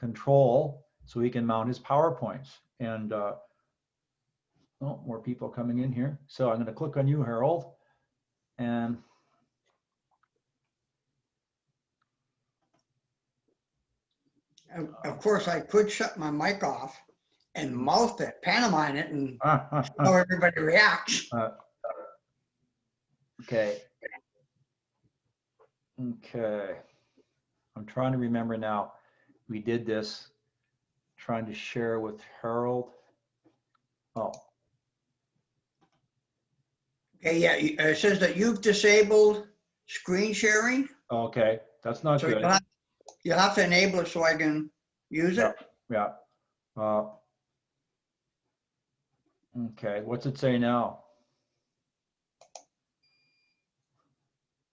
control so he can mount his PowerPoints. And oh, more people coming in here. So I'm going to click on you, Harold. And of course, I could shut my mic off and mouth it, pantomime it, and how everybody reacts. Okay. Okay. I'm trying to remember now. We did this, trying to share with Harold. Oh. Okay, yeah, it says that you've disabled screen sharing. Okay, that's not So good. you'll have to enable it so I can use it. Yeah. Okay, what's it say now?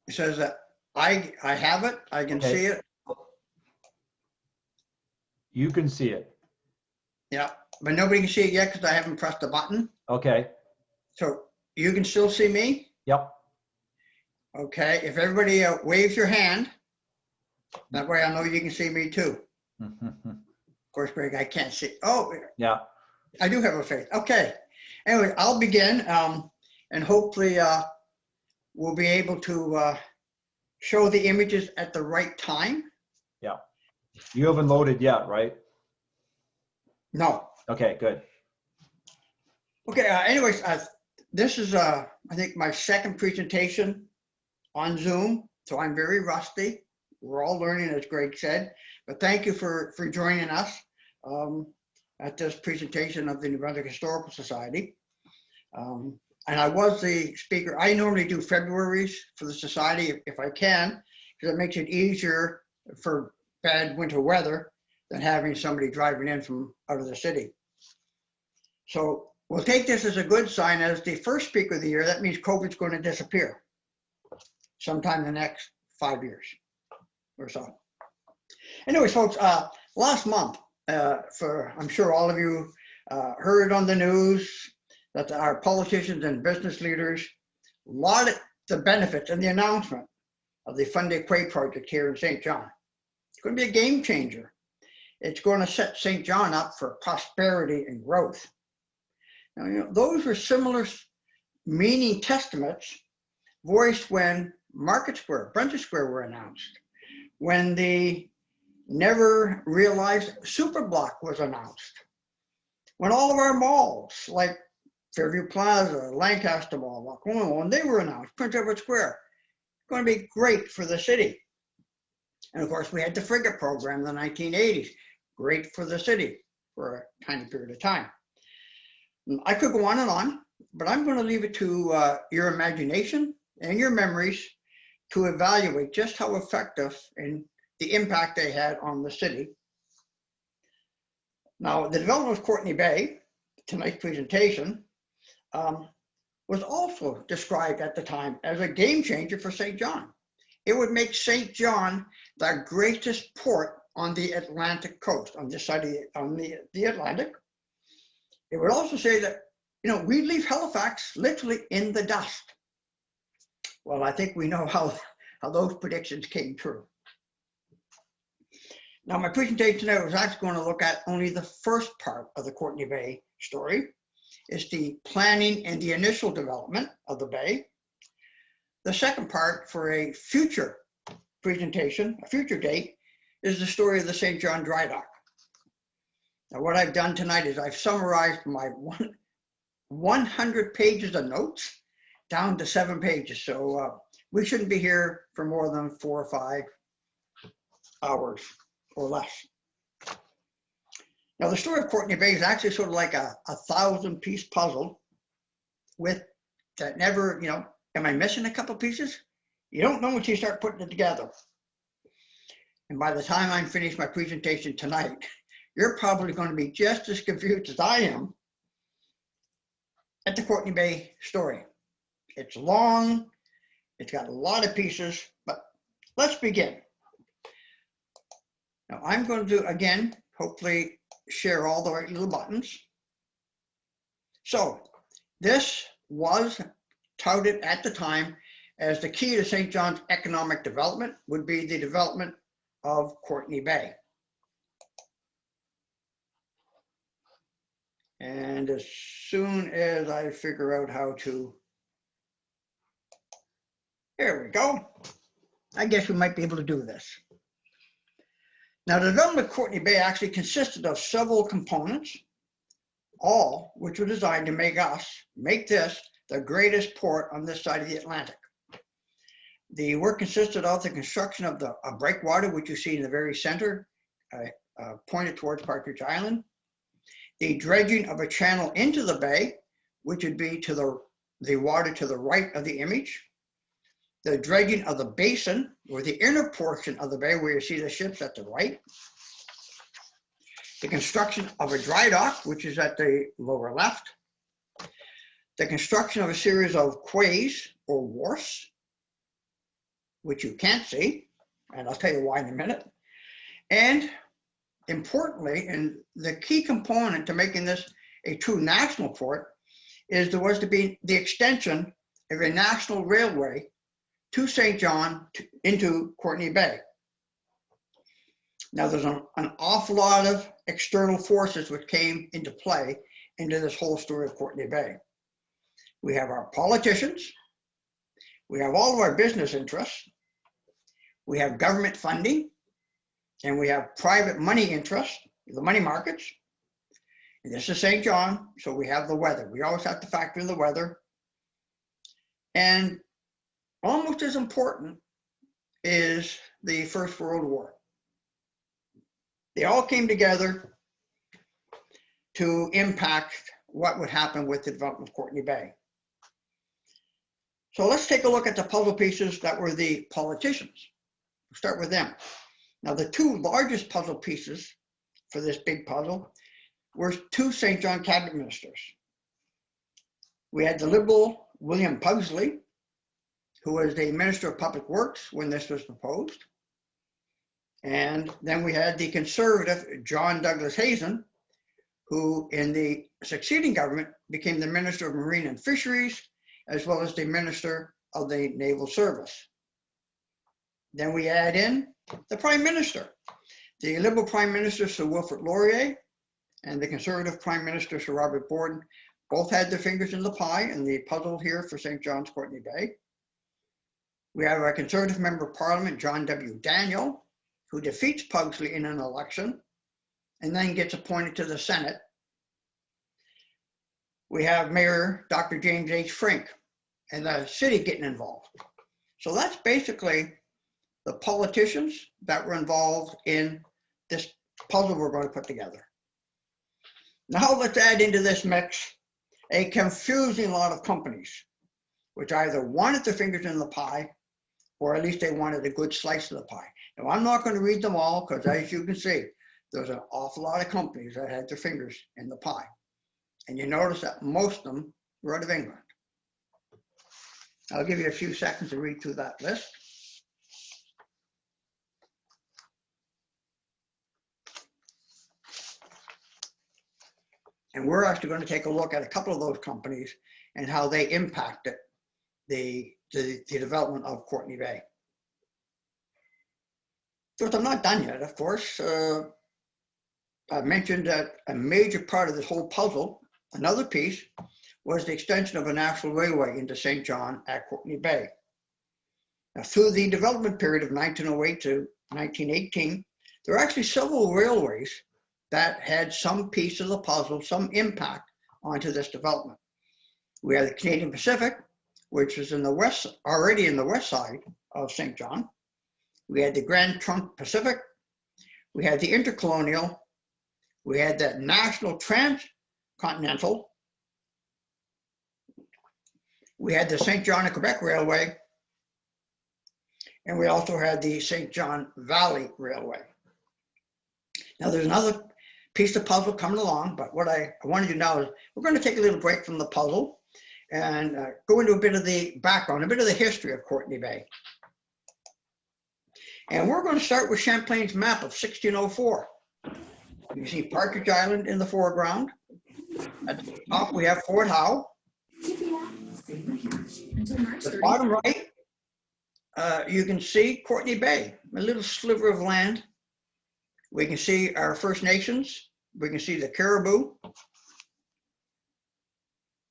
It says that I have it, I can see it. You can see it. Yeah, but nobody can see it yet because I haven't pressed the button. Okay. So you can still see me? Yep. Okay, if everybody waves your hand, that way I know you can see me too. Of course, Greg, I can't see. Oh, yeah. I do have a face. Okay. Anyway, I'll begin, and hopefully we'll be able to show the images at the right time. Yeah. You haven't loaded yet, right? No. Okay, good. Okay, anyways, this is, I think, my second presentation on Zoom, so I'm very rusty. We're all learning, as Greg said, but thank you for joining us at this presentation of the New Brunswick Historical Society. And I was the speaker. I normally do Februaries for the Society if I can, because it makes it easier for bad winter weather than having somebody driving in from out of the city. So we'll take this as a good sign. As the first speaker of the year, that means COVID's going to disappear sometime in the next 5 years or so. Anyways, folks, last month, I'm sure all of you heard on the news that our politicians and business leaders lauded the benefits and the announcement of the Fundy Quay project here in St. John. It's going to be a game changer. It's going to set St. John up for prosperity and growth. Now, you know, those were similar meaning testaments voiced when Market Square, Brunswick Square were announced, when the never realized Superblock was announced, when all of our malls like Fairview Plaza, Lancaster Mall, when they were announced, Prince Edward Square, going to be great for the city. And of course, we had the frigate program in the 1980s, great for the city for a tiny period of time. I could go on, but I'm going to leave it to your imagination and your memories to evaluate just how effective and the impact they had on the city. Now, the development of Courtney Bay, tonight's presentation, was also described at the time as a game changer for St. John. It would make St. John the greatest port on the Atlantic coast, on this side of the Atlantic. It would also say that, you know, we'd leave Halifax literally in the dust. Well, I think we know how those predictions came true. Now, my presentation tonight was actually going to look at only the first part of the Courtney Bay story. It's the planning and the initial development of the bay. The second part, for a future presentation, a future date, is the story of the St. John Drydock. Now, what I've done tonight is I've summarized my 100 pages of notes down to 7 pages. So we shouldn't be here for more than 4 or 5 hours or less. Now, the story of Courtney Bay is actually sort of like a 1,000-piece puzzle with that never, you know, am I missing a couple pieces? You don't know until you start putting it together. And by the time I'm finished my presentation tonight, you're probably going to be just as confused as I am at the Courtney Bay story. It's long, it's got a lot of pieces, but let's begin. Now, I'm going to, again, hopefully share all the right little buttons. So this was touted at the time as the key to St. John's economic development would be the development of Courtney Bay. And as soon as I figure out how to, there we go. I guess we might be able to do this. Now, the development of Courtney Bay actually consisted of several components, all which were designed to make this the greatest port on this side of the Atlantic. The work consisted of the construction of the breakwater, which you see in the very center, pointed towards Partridge Island, the dredging of a channel into the bay, which would be to the water to the right of the image, the dredging of the basin, or the inner portion of the bay where you see the ships at the right, the construction of a dry dock, which is at the lower left, the construction of a series of quays or wharfs, which you can't see, and I'll tell you why in a minute. And importantly, and the key component to making this a true national port is there was to be the extension of a national railway to St. John into Courtney Bay. Now there's an awful lot of external forces which came into play into this whole story of Courtney Bay. We have our politicians, we have all of our business interests, we have government funding, and we have private money interests, the money markets. And this is St. John, so we have the weather. We always have to factor in the weather. And almost as important is the First World War. They all came together to impact what would happen with the development of Courtney Bay. So let's take a look at the puzzle pieces that were the politicians. We'll start with them. Now, the two largest puzzle pieces for this big puzzle were two St. John cabinet ministers. We had the Liberal William Pugsley, who was the Minister of Public Works when this was proposed. And then we had the Conservative John Douglas Hazen, who in the succeeding government became the Minister of Marine and Fisheries, as well as the Minister of the Naval Service. Then we add in the Prime Minister. The Liberal Prime Minister, Sir Wilfrid Laurier, and the Conservative Prime Minister, Sir Robert Borden, both had their fingers in the pie in the puzzle here for St. John's Courtney Bay. We have our Conservative Member of Parliament, John W. Daniel, who defeats Pugsley in an election and then gets appointed to the Senate. We have Mayor Dr. James H. Frink and the city getting involved. So that's basically the politicians that were involved in this puzzle we're going to put together. Now let's add into this mix a confusing lot of companies, which either wanted their fingers in the pie, or at least they wanted a good slice of the pie. Now, I'm not going to read them all because, as you can see, there's an awful lot of companies that had their fingers in the pie. And you notice that most of them were out of England. I'll give you a few seconds to read through that list. And we're actually going to take a look at a couple of those companies and how they impacted the development of Courtney Bay. But I'm not done yet, of course. I mentioned that a major part of this whole puzzle, another piece, was the extension of a national railway into St. John at Courtney Bay. Now, through the development period of 1908 to 1918, there were actually several railways that had some piece of the puzzle, some impact onto this development. We had the Canadian Pacific, which was in the west, already in the west side of St. John. We had the Grand Trunk Pacific. We had the Intercolonial. We had the National Transcontinental. We had the St. John and Quebec Railway. And we also had the St. John Valley Railway. Now there's another piece of puzzle coming along, but what I want to do now is we're going to take a little break from the puzzle and go into a bit of the background, a bit of the history of Courtney Bay. And we're going to start with Champlain's map of 1604. You see Partridge Island in the foreground. At the top, we have Fort Howe. The bottom right, you can see Courtney Bay, a little sliver of land. We can see our First Nations. We can see the Caribou.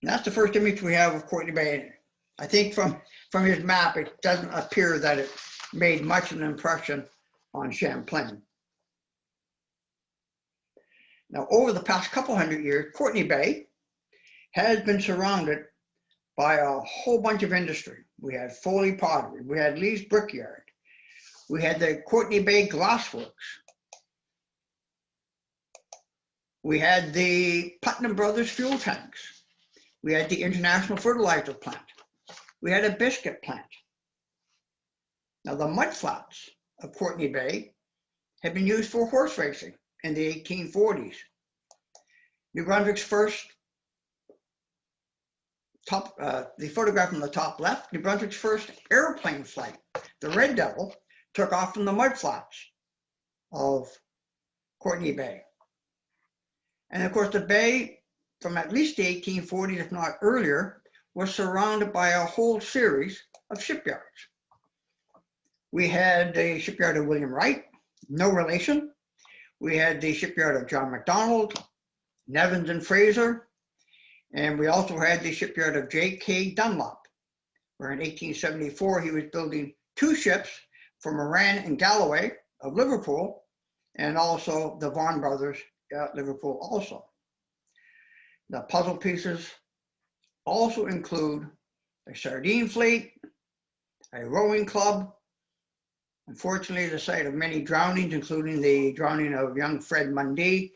And that's the first image we have of Courtney Bay. I think from his map, it doesn't appear that it made much of an impression on Champlain. Now, over the past couple hundred years, Courtney Bay has been surrounded by a whole bunch of industry. We had Foley Pottery, we had Lee's Brickyard, we had the Courtney Bay Glassworks, we had the Putnam Brothers fuel tanks, we had the International Fertilizer Plant, we had a biscuit plant. Now, the mudflats of Courtney Bay had been used for horse racing in the 1840s. New Brunswick's first the photograph on the top left, New Brunswick's first airplane flight, the Red Devil, took off from the mudflats of Courtney Bay. And of course, the bay, from at least the 1840s, if not earlier, was surrounded by a whole series of shipyards. We had the shipyard of William Wright, no relation. We had the shipyard of John MacDonald, Nevins and Fraser, and we also had the shipyard of J.K. Dunlop, where in 1874 he was building 2 ships for Moran and Galloway of Liverpool, and also the Vaughan brothers at Liverpool also. The puzzle pieces also include a sardine fleet, a rowing club, unfortunately the site of many drownings, including the drowning of young Fred Mundy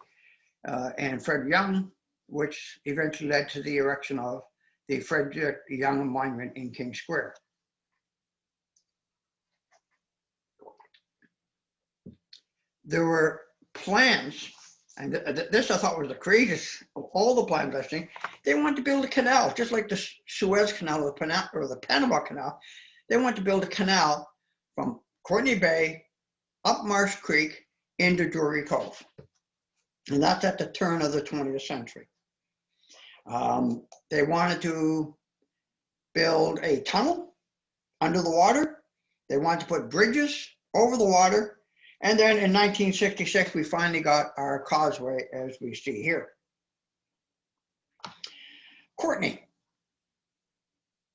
and Fred Young, which eventually led to the erection of the Fred Young Monument in King Square. There were plans, and this I thought was the craziest of all the plans I've seen. They wanted to build a canal, just like the Suez Canal or the Panama Canal. They wanted to build a canal from Courtney Bay up Marsh Creek into Drury Cove. And that's at the turn of the 20th century. They wanted to build a tunnel under the water. They wanted to put bridges over the water. And then in 1966, we finally got our causeway as we see here. Courtney.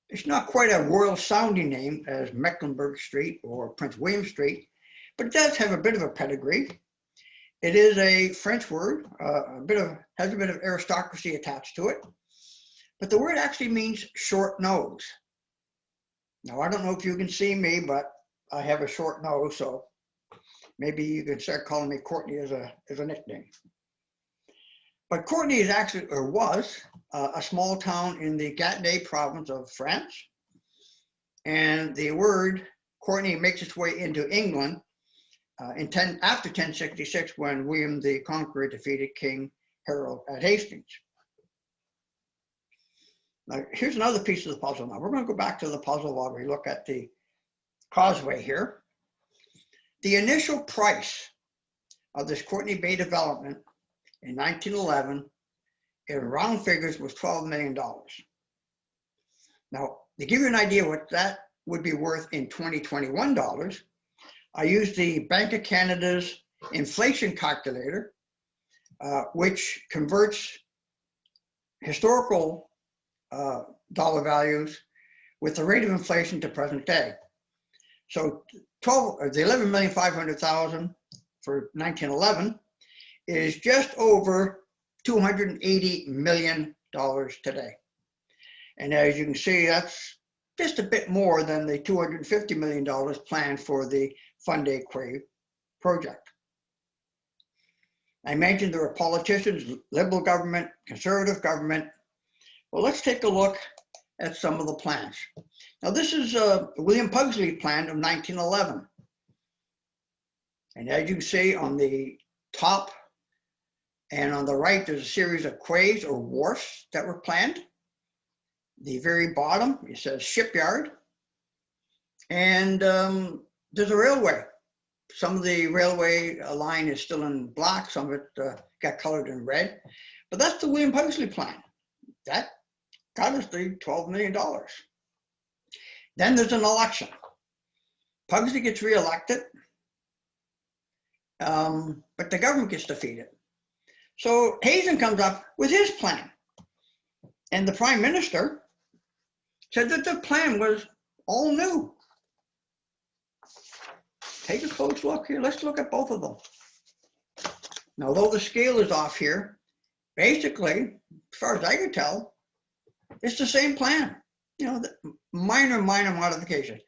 It's not quite a royal sounding name as Mecklenburg Street or Prince William Street, but it does have a bit of a pedigree. It is a French word, has a bit of aristocracy attached to it, but the word actually means short nose. Now, I don't know if you can see me, but I have a short nose, so maybe you can start calling me Courtney as a nickname. But Courtney is actually, or was, a small town in the Gatineau province of France. And the word Courtney makes its way into England after 1066, when William the Conqueror defeated King Harold at Hastings. Now, here's another piece of the puzzle. Now, we're going to go back to the puzzle while we look at the causeway here. The initial price of this Courtney Bay development in 1911, in round figures, was $12 million. Now, to give you an idea what that would be worth in 2021 dollars, I used the Bank of Canada's inflation calculator, which converts historical dollar values with the rate of inflation to present day. So the 11,500,000 for 1911 is just over $280 million today. And as you can see, that's just a bit more than the $250 million planned for the Funday Quay project. I mentioned there were politicians, liberal government, conservative government. Well, let's take a look at some of the plans. Now, this is William Pugsley plan of 1911. And as you can see on the top and on the right, there's a series of quays or wharfs that were planned. The very bottom, it says shipyard. And there's a railway. Some of the railway line is still in black, some of it got colored in red. But that's the William Pugsley plan. That got us the $12 million. Then there's an election. Pugsley gets reelected, but the government gets defeated. So Hazen comes up with his plan. And the Prime Minister said that the plan was all new. Take a close look here. Let's look at both of them. Now, although the scale is off here, basically, as far as I can tell, it's the same plan. You know, the minor modifications.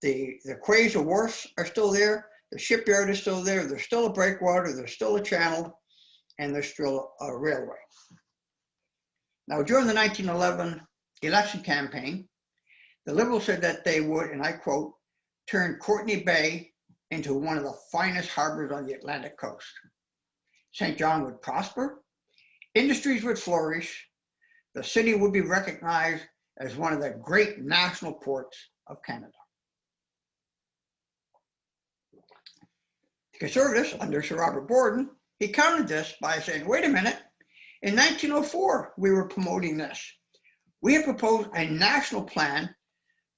The quays or wharfs are still there. The shipyard is still there. There's still a breakwater. There's still a channel, and there's still a railway. Now, during the 1911 election campaign, the Liberals said that they would, and I quote, turn Courtney Bay into one of the finest harbors on the Atlantic coast. St. John would prosper, industries would flourish, the city would be recognized as one of the great national ports of Canada. The Conservatives, under Sir Robert Borden, he countered this by saying, wait a minute, in 1904, we were promoting this. We have proposed a national plan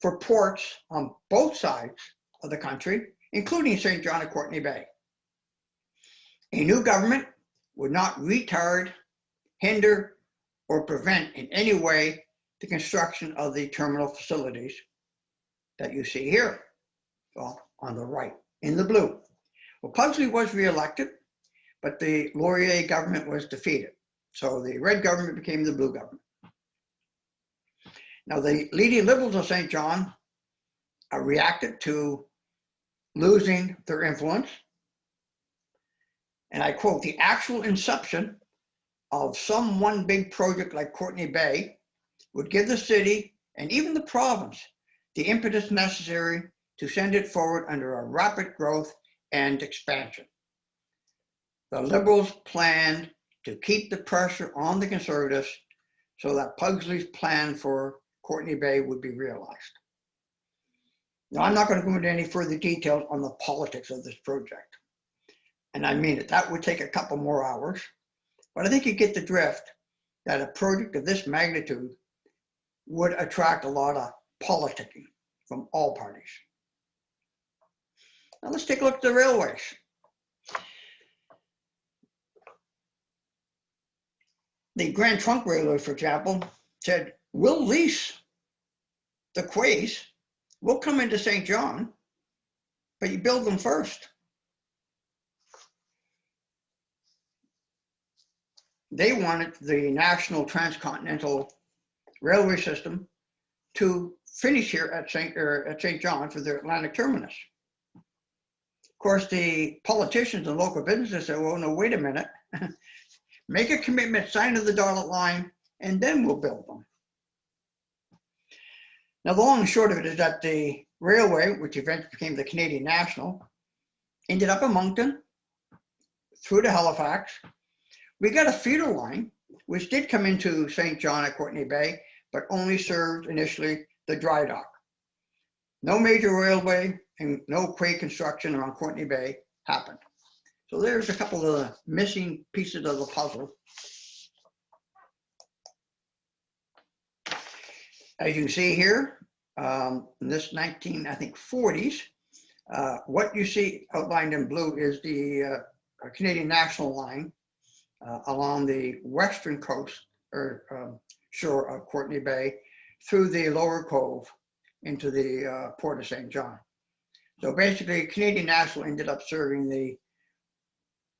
for ports on both sides of the country, including St. John and Courtney Bay. A new government would not retard, hinder, or prevent in any way the construction of the terminal facilities that you see here, well, on the right, in the blue. Well, Pugsley was reelected, but the Laurier government was defeated. So the red government became the blue government. Now, the leading Liberals of St. John reacted to losing their influence. And I quote, the actual inception of some one big project like Courtney Bay would give the city and even the province the impetus necessary to send it forward under a rapid growth and expansion. The Liberals planned to keep the pressure on the Conservatives so that Pugsley's plan for Courtney Bay would be realized. Now, I'm not going to go into any further details on the politics of this project. And I mean it, that would take a couple more hours. But I think you get the drift that a project of this magnitude would attract a lot of politicking from all parties. Now let's take a look at the railways. The Grand Trunk Railway, for example, said, we'll lease the quays, we'll come into St. John, but you build them first. They wanted the National Transcontinental Railway System to finish here at St. John for their Atlantic terminus. Of course, the politicians and local businesses said, well, no, wait a minute. Make a commitment, sign to the dotted line, and then we'll build them. Now, the long and short of it is that the railway, which eventually became the Canadian National, ended up in Moncton, through to Halifax. We got a feeder line, which did come into St. John at Courtney Bay, but only served initially the Drydock. No major railway and no quay construction around Courtney Bay happened. So there's a couple of the missing pieces of the puzzle. As you can see here, in this 40s, what you see outlined in blue is the Canadian National Line along the western coast or shore of Courtney Bay through the lower cove into the port of St. John. So basically, Canadian National ended up serving the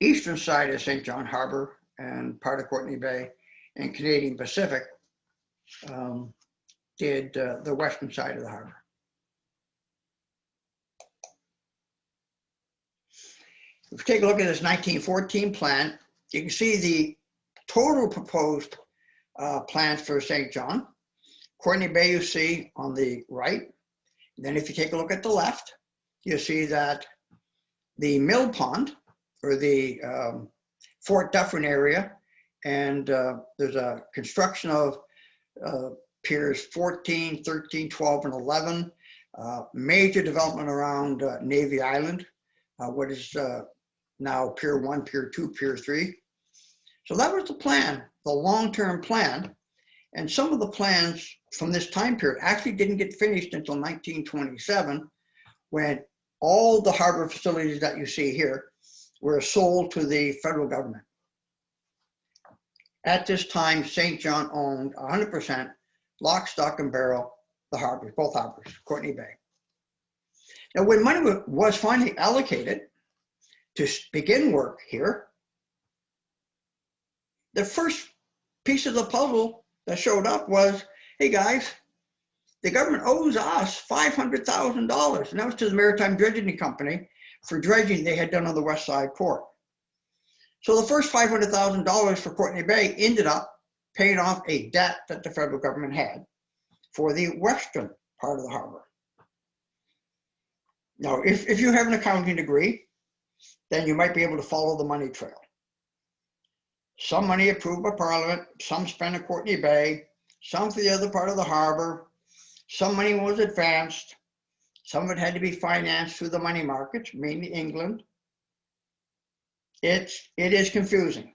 eastern side of St. John Harbour and part of Courtney Bay, and Canadian Pacific did the western side of the harbour. If we take a look at this 1914 plan, you can see the total proposed plans for St. John. Courtney Bay you see on the right. And then if you take a look at the left, you see that the mill pond, or the Fort Dufferin area, and there's a construction of piers 14, 13, 12, and 11, major development around Navy Island, what is now Pier 1, Pier 2, Pier 3. So that was the plan, the long-term plan. And some of the plans from this time period actually didn't get finished until 1927, when all the harbor facilities that you see here were sold to the federal government. At this time, St. John owned 100%, lock, stock, and barrel, the harbors, both harbors, Courtney Bay. Now, when money was finally allocated to begin work here, the first piece of the puzzle that showed up was, hey guys, the government owes us $500,000, and that was to the Maritime Dredging Company for dredging they had done on the West Side Port. So the first $500,000 for Courtney Bay ended up paying off a debt that the federal government had for the western part of the harbor. Now, if you have an accounting degree, then you might be able to follow the money trail. Some money approved by Parliament, some spent at Courtney Bay, some for the other part of the harbor. Some money was advanced. Some of it had to be financed through the money markets, mainly England. It is confusing.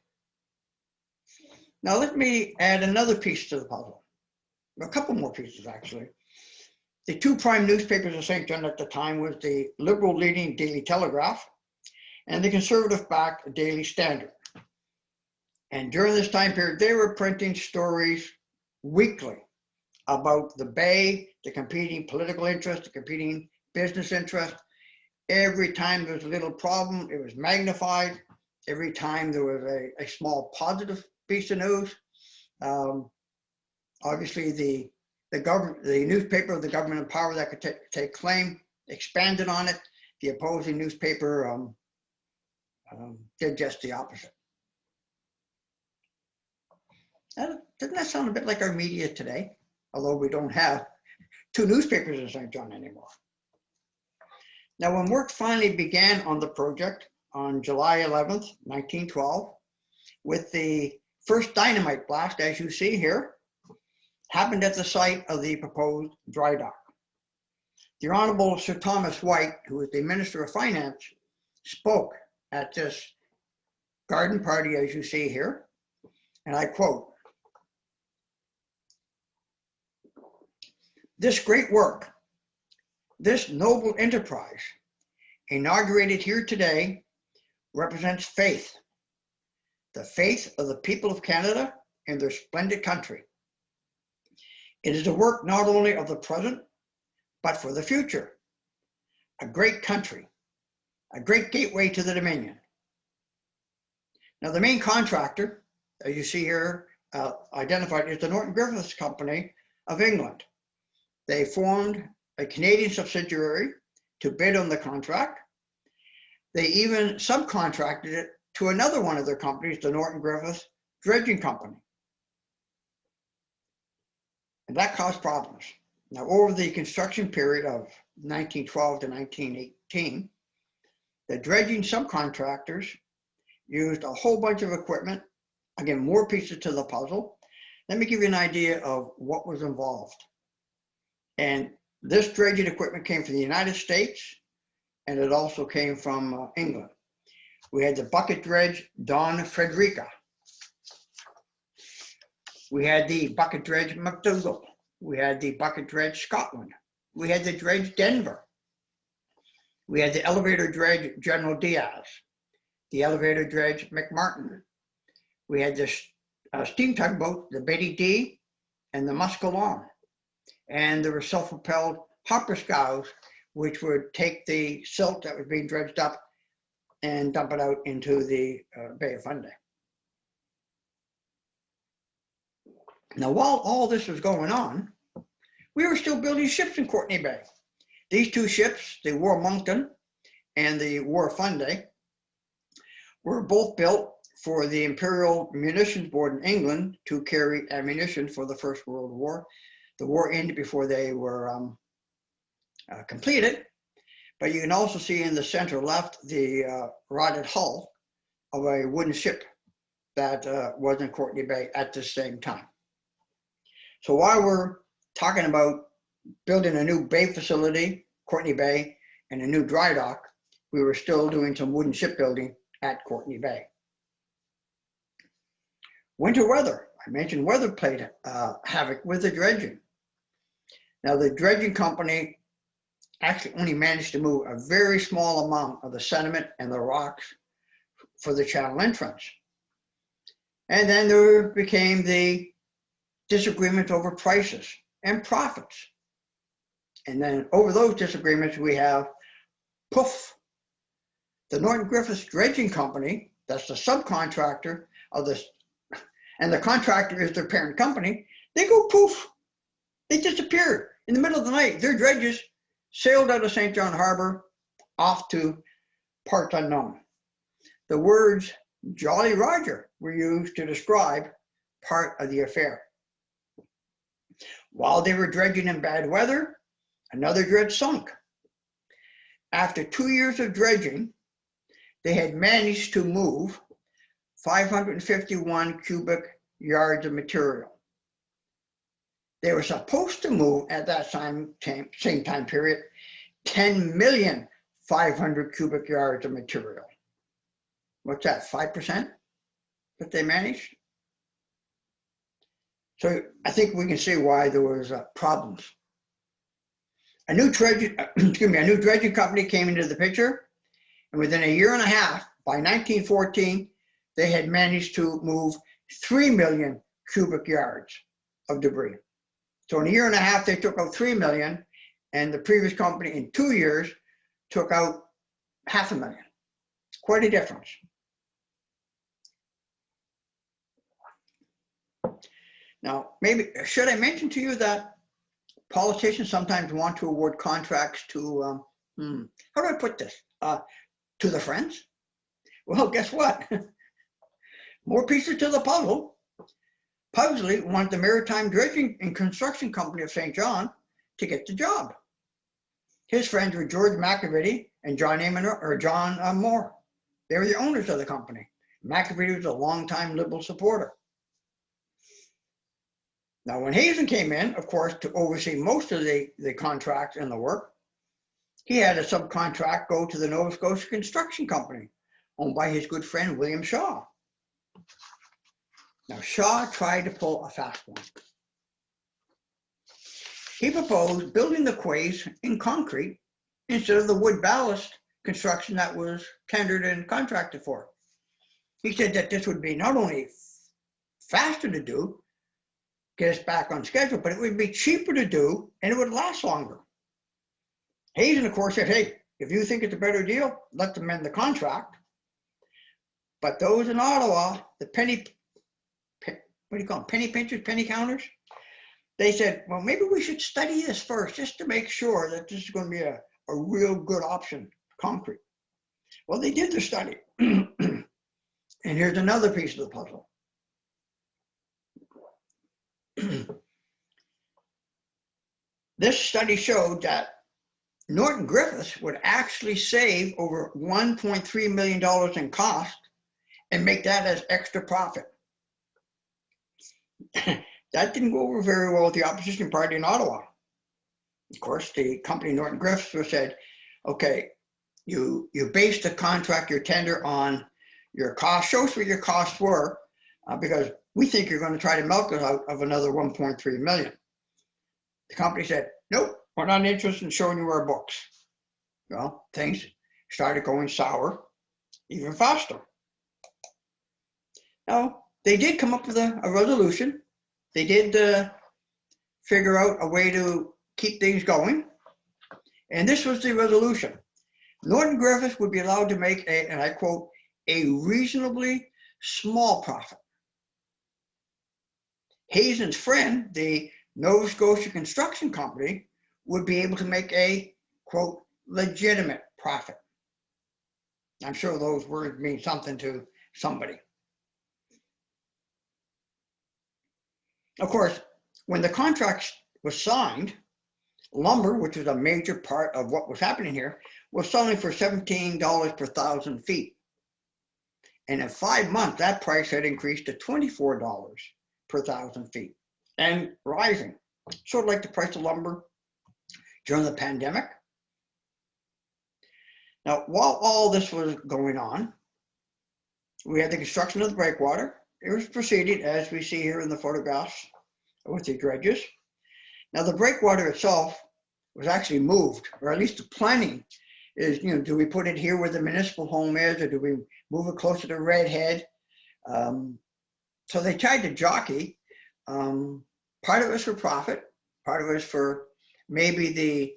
Now let me add another piece to the puzzle. A couple more pieces, actually. The two prime newspapers of St. John at the time was the liberal-leaning Daily Telegraph and the conservative-backed Daily Standard. And during this time period, they were printing stories weekly about the Bay, the competing political interest, the competing business interest. Every time there was a little problem, it was magnified. Every time there was a small positive piece of news. Obviously, the newspaper of the government in power that could take claim expanded on it. The opposing newspaper did just the opposite. Doesn't that sound a bit like our media today? Although we don't have two newspapers in St. John anymore. Now, when work finally began on the project on July 11th, 1912, with the first dynamite blast, as you see here, happened at the site of the proposed dry dock. The Honorable Sir Thomas White, who was the Minister of Finance, spoke at this garden party, as you see here, and I quote, "This great work, this noble enterprise, inaugurated here today, represents faith, the faith of the people of Canada in their splendid country. It is a work not only of the present, but for the future. A great country, a great gateway to the Dominion." Now, the main contractor, as you see here, identified is the Norton Griffiths Company of England. They formed a Canadian subsidiary to bid on the contract. They even subcontracted it to another one of their companies, the Norton Griffiths Dredging Company. And that caused problems. Now, over the construction period of 1912 to 1918, the dredging subcontractors used a whole bunch of equipment. Again, more pieces to the puzzle. Let me give you an idea of what was involved. And this dredging equipment came from the United States, and it also came from England. We had the bucket dredge Don Frederica. We had the bucket dredge McDougall. We had the bucket dredge Scotland. We had the dredge Denver. We had the elevator dredge General Diaz, the elevator dredge McMartin. We had the steam tugboat, the Betty D, and the Muscalon. And there were self-propelled hopper scows, which would take the silt that was being dredged up and dump it out into the Bay of Fundy. Now, while all this was going on, we were still building ships in Courtney Bay. These two ships, the War Moncton and the War Fundy, were both built for the Imperial Munitions Board in England to carry ammunition for the First World War. The war ended before they were completed, but you can also see in the center left the rotted hull of a wooden ship that was in Courtney Bay at the same time. So while we're talking about building a new bay facility, Courtney Bay, and a new dry dock, we were still doing some wooden shipbuilding at Courtney Bay. Winter weather. I mentioned weather played havoc with the dredging. Now, the dredging company actually only managed to move a very small amount of the sediment and the rocks for the channel entrance. And then there became the disagreement over prices and profits. And then over those disagreements, we have poof, the Norton Griffiths Dredging Company, that's the subcontractor of this, and the contractor is their parent company, they go poof. They disappeared in the middle of the night. Their dredges sailed out of St. John Harbor off to parts unknown. The words Jolly Roger were used to describe part of the affair. While they were dredging in bad weather, another dredge sunk. After 2 years of dredging, they had managed to move 551 cubic yards of material. They were supposed to move at that same time period 10,500,000 cubic yards of material. What's that, 5% that they managed? So I think we can see why there was problems. A new dredging company came into the picture, and within a year and a half, by 1914, they had managed to move 3 million cubic yards of debris. So in a year and a half, they took out 3 million, and the previous company in 2 years took out 500,000. It's quite a difference. Now, maybe, should I mention to you that politicians sometimes want to award contracts to, how do I put this? To the friends? Well, guess what? More pieces to the puzzle. Pugsley wanted the Maritime Dredging and Construction Company of St. John to get the job. His friends were George McAvity and John Moore. They were the owners of the company. McAvity was a longtime Liberal supporter. Now, when Hazen came in, of course, to oversee most of the contracts and the work, he had a subcontract go to the Nova Scotia Construction Company, owned by his good friend, William Shaw. Now, Shaw tried to pull a fast one. He proposed building the quays in concrete instead of the wood ballast construction that was tendered and contracted for. He said that this would be not only faster to do, get us back on schedule, but it would be cheaper to do and it would last longer. Hazen, of course, said, hey, if you think it's a better deal, let them end the contract. But those in Ottawa, the penny pinchers, penny counters, they said, well, maybe we should study this first just to make sure that this is going to be a real good option, concrete. Well, they did the study. And here's another piece of the puzzle. This study showed that Norton Griffiths would actually save over $1.3 million in cost and make that as extra profit. That didn't go over very well with the opposition party in Ottawa. Of course, the company Norton Griffiths said, okay, you based the contract, your tender on your cost, show us what your costs were, because we think you're going to try to milk us out of another 1.3 million. The company said, nope, we're not interested in showing you our books. Well, things started going sour even faster. Now, they did come up with a resolution. They did figure out a way to keep things going. And this was the resolution. Norton Griffiths would be allowed to make a, and I quote, a reasonably small profit. Hazen's friend, the Nova Scotia Construction Company, would be able to make a, quote, legitimate profit. I'm sure those words mean something to somebody. Of course, when the contract was signed, lumber, which was a major part of what was happening here, was selling for $17 per 1,000 feet. And in 5 months, that price had increased to $24 per 1,000 feet and rising. Sort of like the price of lumber during the pandemic. Now, while all this was going on, we had the construction of the breakwater. It was proceeded, as we see here in the photographs, with the dredges. Now, the breakwater itself was actually moved, or at least the planning is, do we put it here where the municipal home is, or do we move it closer to Red Head? So they tried to jockey. Part of it was for profit, part of it was for maybe the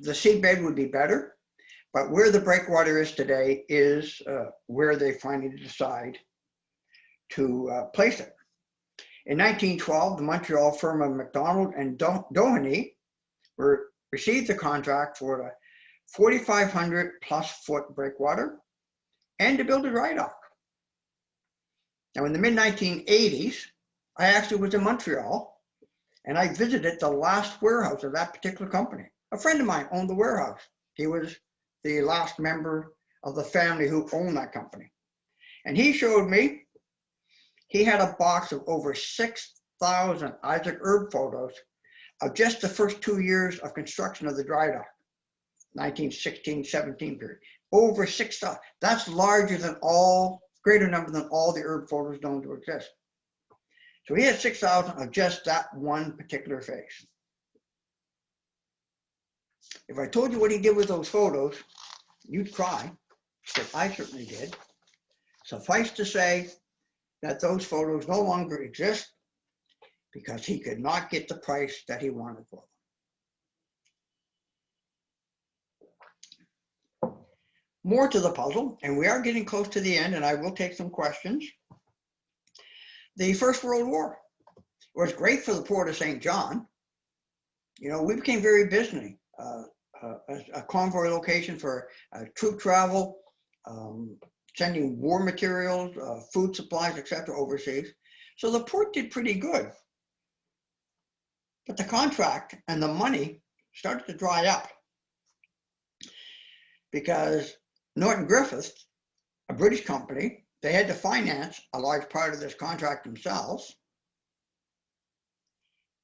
seabed would be better. But where the breakwater is today is where they finally decide to place it. In 1912, the Montreal firm of MacDonald and Doheny received the contract for a 4,500 plus foot breakwater and to build a dry dock. Now, in the mid 1980s, I actually was in Montreal and I visited the last warehouse of that particular company. A friend of mine owned the warehouse. He was the last member of the family who owned that company. And he showed me, he had a box of over 6,000 Isaac Erb photos of just the first 2 years of construction of the dry dock, 1916-17 period. Over 6,000. That's larger than greater number than all the Erb photos known to exist. So he had 6,000 of just that one particular phase. If I told you what he did with those photos, you'd cry, because I certainly did. Suffice to say that those photos no longer exist because he could not get the price that he wanted for them. More to the puzzle, and we are getting close to the end, and I will take some questions. The First World War was great for the port of St. John. You know, we became very busy. A convoy location for troop travel, sending war materials, food supplies, etc. overseas. So the port did pretty good. But the contract and the money started to dry up because Norton Griffith, a British company, they had to finance a large part of this contract themselves.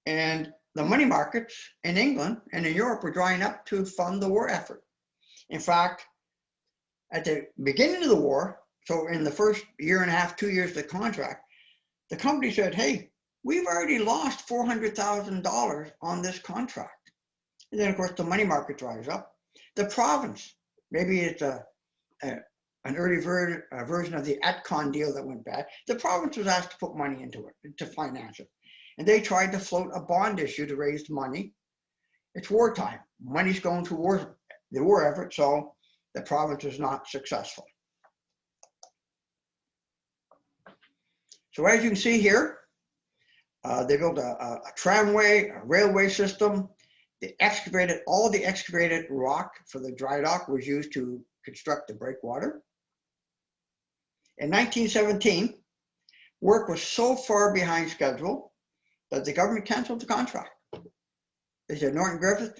And the money markets in England and in Europe were drying up to fund the war effort. In fact, at the beginning of the war, so in the first year and a half, 2 years of the contract, the company said, hey, we've already lost $400,000 on this contract. And then, of course, the money market dries up. The province, maybe it's an early version of the Atcon deal that went bad. The province was asked to put money into it, to finance it. And they tried to float a bond issue to raise money. It's wartime. Money's going to the war effort, so the province was not successful. So as you can see here, they built a tramway, a railway system. They excavated, all the excavated rock for the dry dock was used to construct the breakwater. In 1917, work was so far behind schedule that the government canceled the contract. They said, Norton Griffith,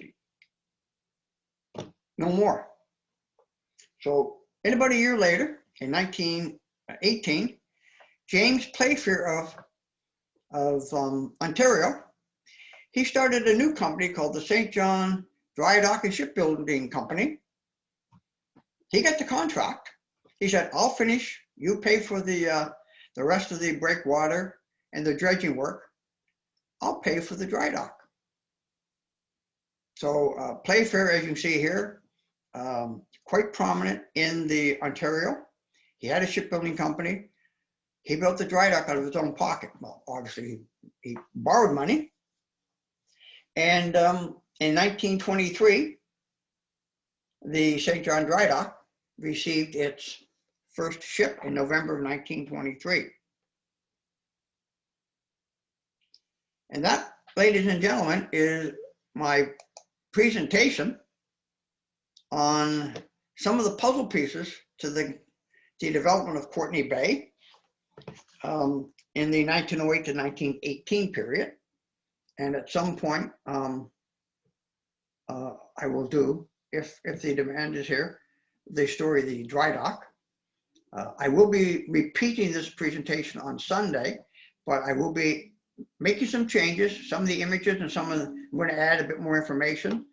no more. So about a year later, in 1918, James Playfair of Ontario, he started a new company called the St. John Drydock and Shipbuilding Company. He got the contract. He said, I'll finish, you pay for the rest of the breakwater and the dredging work. I'll pay for the dry dock. So Playfair, as you can see here, quite prominent in the Ontario. He had a shipbuilding company. He built the dry dock out of his own pocket. Well, obviously he borrowed money. And in 1923, the St. John Dry Dock received its first ship in November of 1923. And that, ladies and gentlemen, is my presentation on some of the puzzle pieces to the development of Courtney Bay in the 1908 to 1918 period. And at some point, I will do, if the demand is here, the story of the dry dock. I will be repeating this presentation on Sunday, but I will be making some changes, some of the images and some of I'm going to add a bit more information.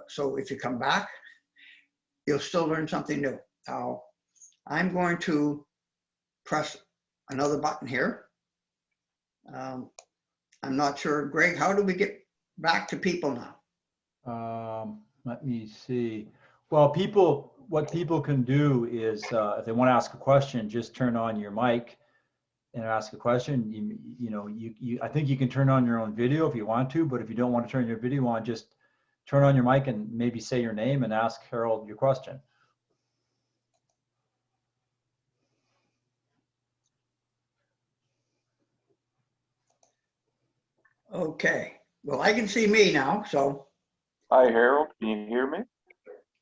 So if you come back, you'll still learn something new. Now, I'm going to press another button here. I'm not sure, Greg, how do we get back to people now? Let me see. Well, people what people can do is, if they want to ask a question, just turn on your mic and ask a question. I think you can turn on your own video if you want to, but if you don't want to turn your video on, just turn on your mic and maybe say your name and ask Harold your question. Okay, well, I can see me now, so Hi, Harold. Can you hear me?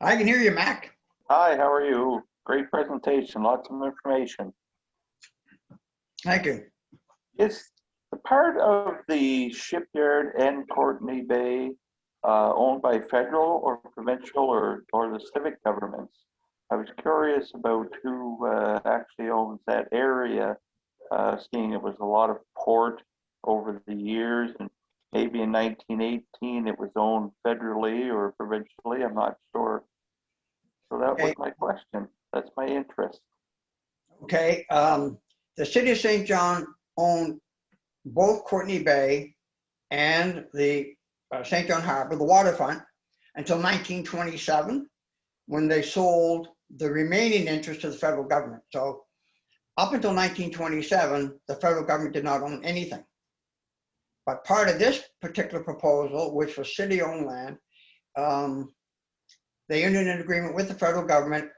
I can hear you, Mac. Hi, how are you? Great presentation, lots of information. Thank you. Is the part of the shipyard and Courtney Bay owned by federal or provincial or the civic governments? I was curious about who actually owns that area, seeing it was a lot of port over the years, and maybe in 1918 it was owned federally or provincially, I'm not sure. So that was my question. That's my interest. Okay, the city of St. John owned both Courtney Bay and the St. John Harbor, the waterfront, until 1927, when they sold the remaining interest to the federal government. So up until 1927, the federal government did not own anything. But part of this particular proposal, which was city-owned land, they entered an agreement with the federal government,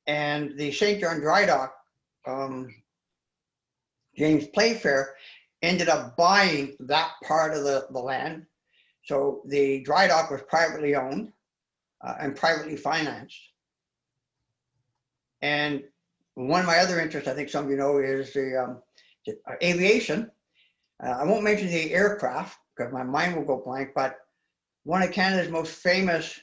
and the St. John Drydock, James Playfair, ended up buying that part of the land. So the Drydock was privately owned and privately financed. And one of my other interests, I think some of you know, is the aviation. I won't mention the aircraft because my mind will go blank, but one of Canada's most famous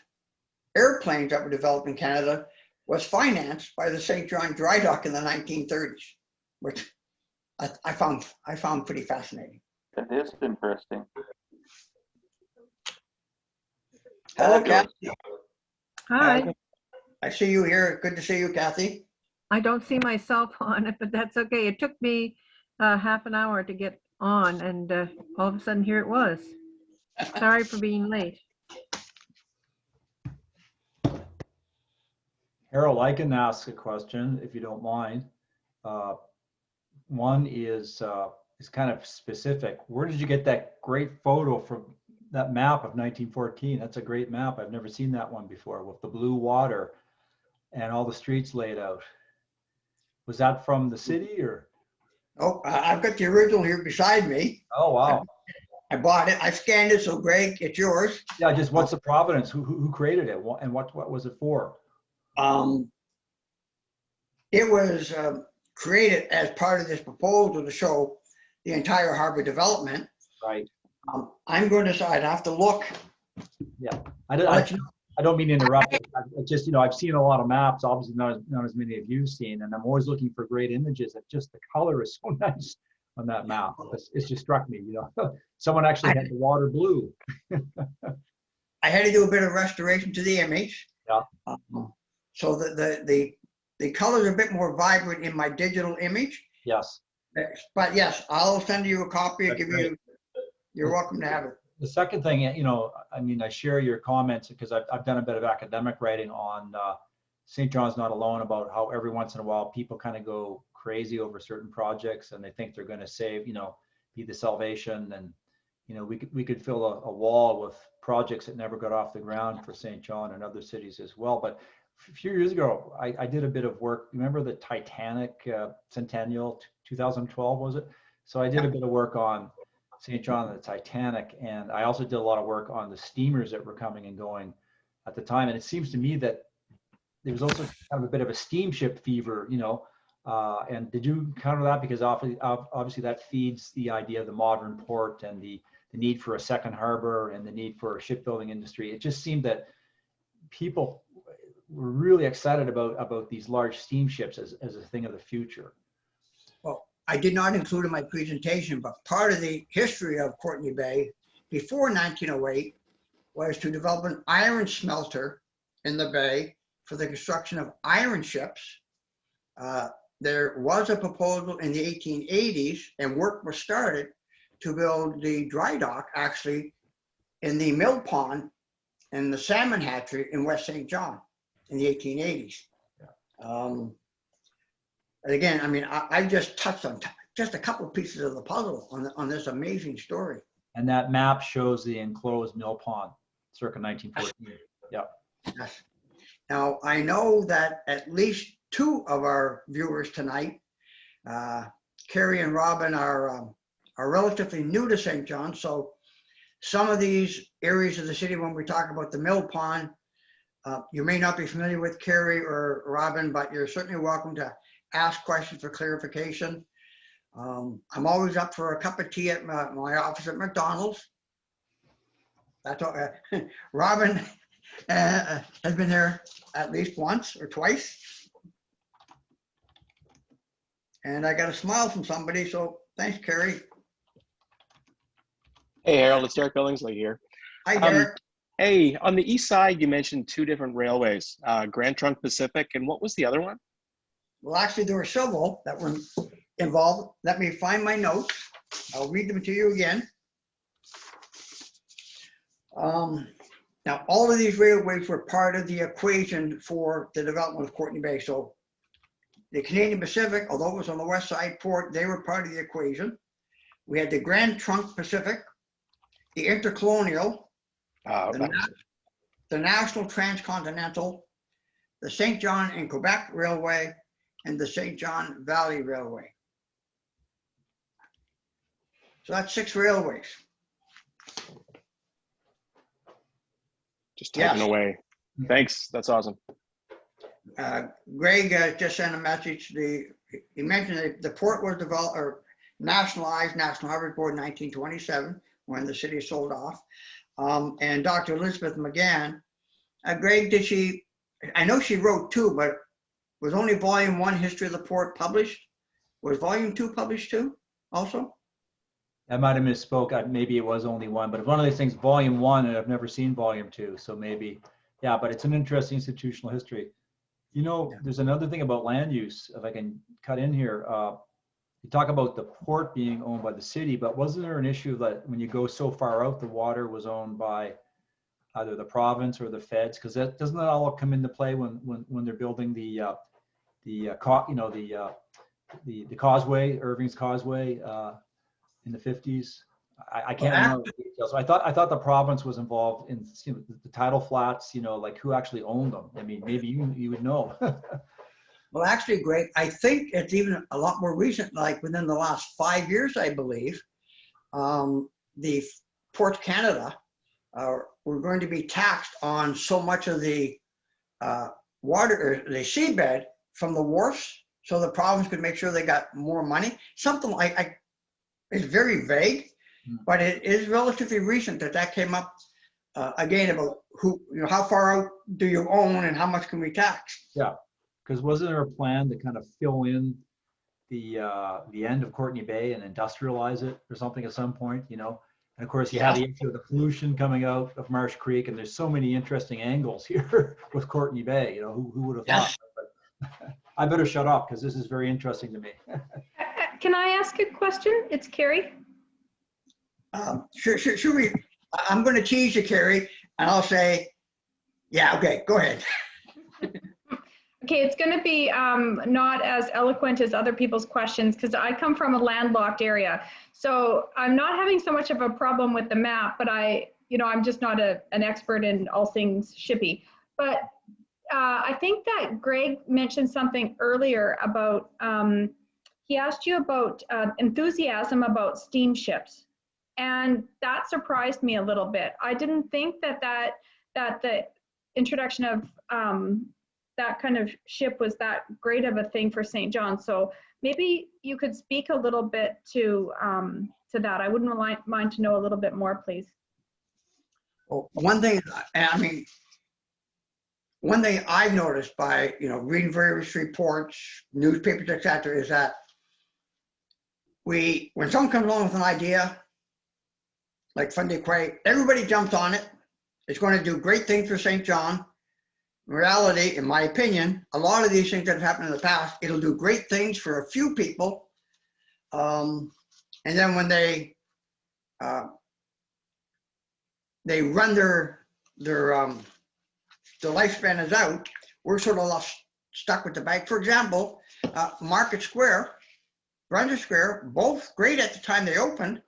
airplanes that were developed in Canada was financed by the St. John Drydock in the 1930s, which I found pretty fascinating. That is interesting. Hello, Kathy. Hi, I see you here. Good to see you, Kathy. I don't see myself on it, but that's okay. It took me half an hour to get on, and all of a sudden here it was. Sorry for being late. Harold, I can ask a question if you don't mind. One is kind of specific. Where did you get that great photo from that map of 1914? That's a great map. I've never seen that one before, with the blue water and all the streets laid out. Was that from the city or? Oh, I've got the original here beside me. Oh, wow. I bought it. I scanned it, so Greg, it's yours. Yeah, just what's the provenance? Who created it, and what was it for? It was created as part of this proposal to show the entire harbor development. Right. I'm going to, I'd have to look. Yeah, I don't mean to interrupt. It's just, I've seen a lot of maps, obviously not as many of you've seen, and I'm always looking for great images. That just the color is so nice on that map. It's just struck me, Someone actually had the water blue. I had to do a bit of restoration to the image. Yeah. So the colors are a bit more vibrant in my digital image. Yes. But yes, I'll send you a copy. That's Give great. you. You're welcome to have it. The second thing, I share your comments because I've done a bit of academic writing on St. John's Not Alone, about how every once in a while people kind of go crazy over certain projects and they think they're going to save, be the salvation. And, we could fill a wall with projects that never got off the ground for St. John and other cities as well. But a few years ago, I did a bit of work. Remember the Titanic centennial, 2012, was it? So I did a bit of work on St. John and the Titanic, and I also did a lot of work on the steamers that were coming and going at the time. And it seems to me that there was also kind of a bit of a steamship fever, and did you encounter that? Because obviously that feeds the idea of the modern port and the need for a second harbor and the need for a shipbuilding industry. It just seemed that people were really excited about these large steamships as a thing of the future. Well, I did not include in my presentation, but part of the history of Courtney Bay before 1908 was to develop an iron smelter in the bay for the construction of iron ships. There was a proposal in the 1880s, and work was started to build the dry dock actually in the mill pond and the salmon hatchery in West St. John in the 1880s. And again, I mean, I just touched on just a couple of pieces of the puzzle on this amazing story. And that map shows the enclosed mill pond, circa 1914. Yeah. Yes. Now, I know that at least two of our viewers tonight, Carrie and Robin, are relatively new to St. John. So some of these areas of the city, when we talk about the mill pond, you may not be familiar with Carrie or Robin, but you're certainly welcome to ask questions for clarification. I'm always up for a cup of tea at my office at McDonald's. That's all. Robin has been there at least once or twice. And I got a smile from somebody, so thanks, Carrie. Hey, Harold, it's Derek Billingsley here. Hi, Derek. Hey, on the east side, you mentioned two different railways, Grand Trunk Pacific, and what was the other one? Well, actually, there were several that were involved. Let me find my notes. I'll read them to you again. Now, all of these railways were part of the equation for the development of Courtney Bay. So the Canadian Pacific, although it was on the west side port, they were part of the equation. We had the Grand Trunk Pacific, the Intercolonial, the National Transcontinental, the St. John and Quebec Railway, and the St. John Valley Railway. So that's 6 railways. Just typing away. Thanks, that's awesome. Greg just sent a message. He mentioned that the port was developed or nationalized, National Harbour Board, in 1927, when the city sold off. And Dr. Elizabeth McGann, Greg, did she, I know she wrote 2, but was only volume 1, History of the Port, published? Was volume 2 published too, also? I might have misspoke. Maybe it was only 1, but one of these things, volume 1, and I've never seen volume 2. So maybe, yeah, but it's an interesting institutional history. You know, there's another thing about land use, if I can cut in here. You talk about the port being owned by the city, but wasn't there an issue that when you go so far out, the water was owned by either the province or the feds? Because that doesn't that all come into play when they're building the causeway, Irving's Causeway, in the 50s. I can't remember the details. So I thought the province was involved in the tidal flats. Like who actually owned them? I mean, maybe you would know. Well, actually, Greg, I think it's even a lot more recent, like within the last 5 years, I believe, the Ports Canada were going to be taxed on so much of the water, or the seabed from the wharfs, so the province could make sure they got more money. Something like, it's very vague, but it is relatively recent that came up again about how far out do you own and how much can we tax? Yeah. Because wasn't there a plan to kind of fill in the end of Courtney Bay and industrialize it or something at some point, And of course, you have the issue of the pollution coming out of Marsh Creek, and there's so many interesting angles here with Courtney Bay. Who would have thought? But I better shut up because this is very interesting to me. Can I ask a question? It's Carrie. Should we? I'm going to tease you, Carrie, and I'll say, yeah, okay, go ahead. Okay, it's going to be not as eloquent as other people's questions because I come from a landlocked area. So I'm not having so much of a problem with the map, but I'm just not an expert in all things shippy. But I think that Greg mentioned something earlier about, he asked you about enthusiasm about steamships. And that surprised me a little bit. I didn't think that the introduction of that kind of ship was that great of a thing for St. John. So maybe you could speak a little bit to that. I wouldn't mind to know a little bit more, please. Well, one thing I've noticed by reading various reports, newspapers, etc., is that when someone comes along with an idea like Fundy Quay, everybody jumps on it. It's going to do great things for St. John. In reality, in my opinion, a lot of these things that have happened in the past, it'll do great things for a few people. And then when they run their lifespan is out, we're sort of stuck with the bank. For example, Market Square, Brunswick Square, both great at the time they opened,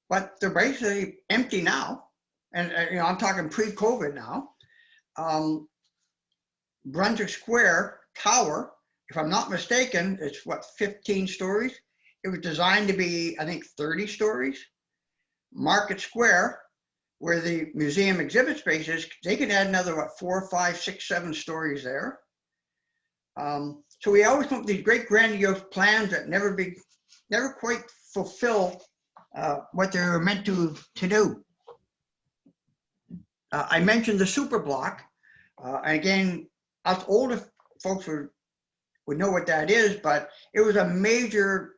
but they're basically empty now. And you know, I'm talking pre-COVID now. Brunswick Square Tower, if I'm not mistaken, it's what, 15 stories? It was designed to be, I think, 30 stories. Market Square, where the museum exhibit space is, they can add another, what, 4, 5, 6, 7 stories there. So we always come up with these great grandiose plans that never quite fulfill what they were meant to do. I mentioned the super block. Again, us older folks would know what that is, but it was a major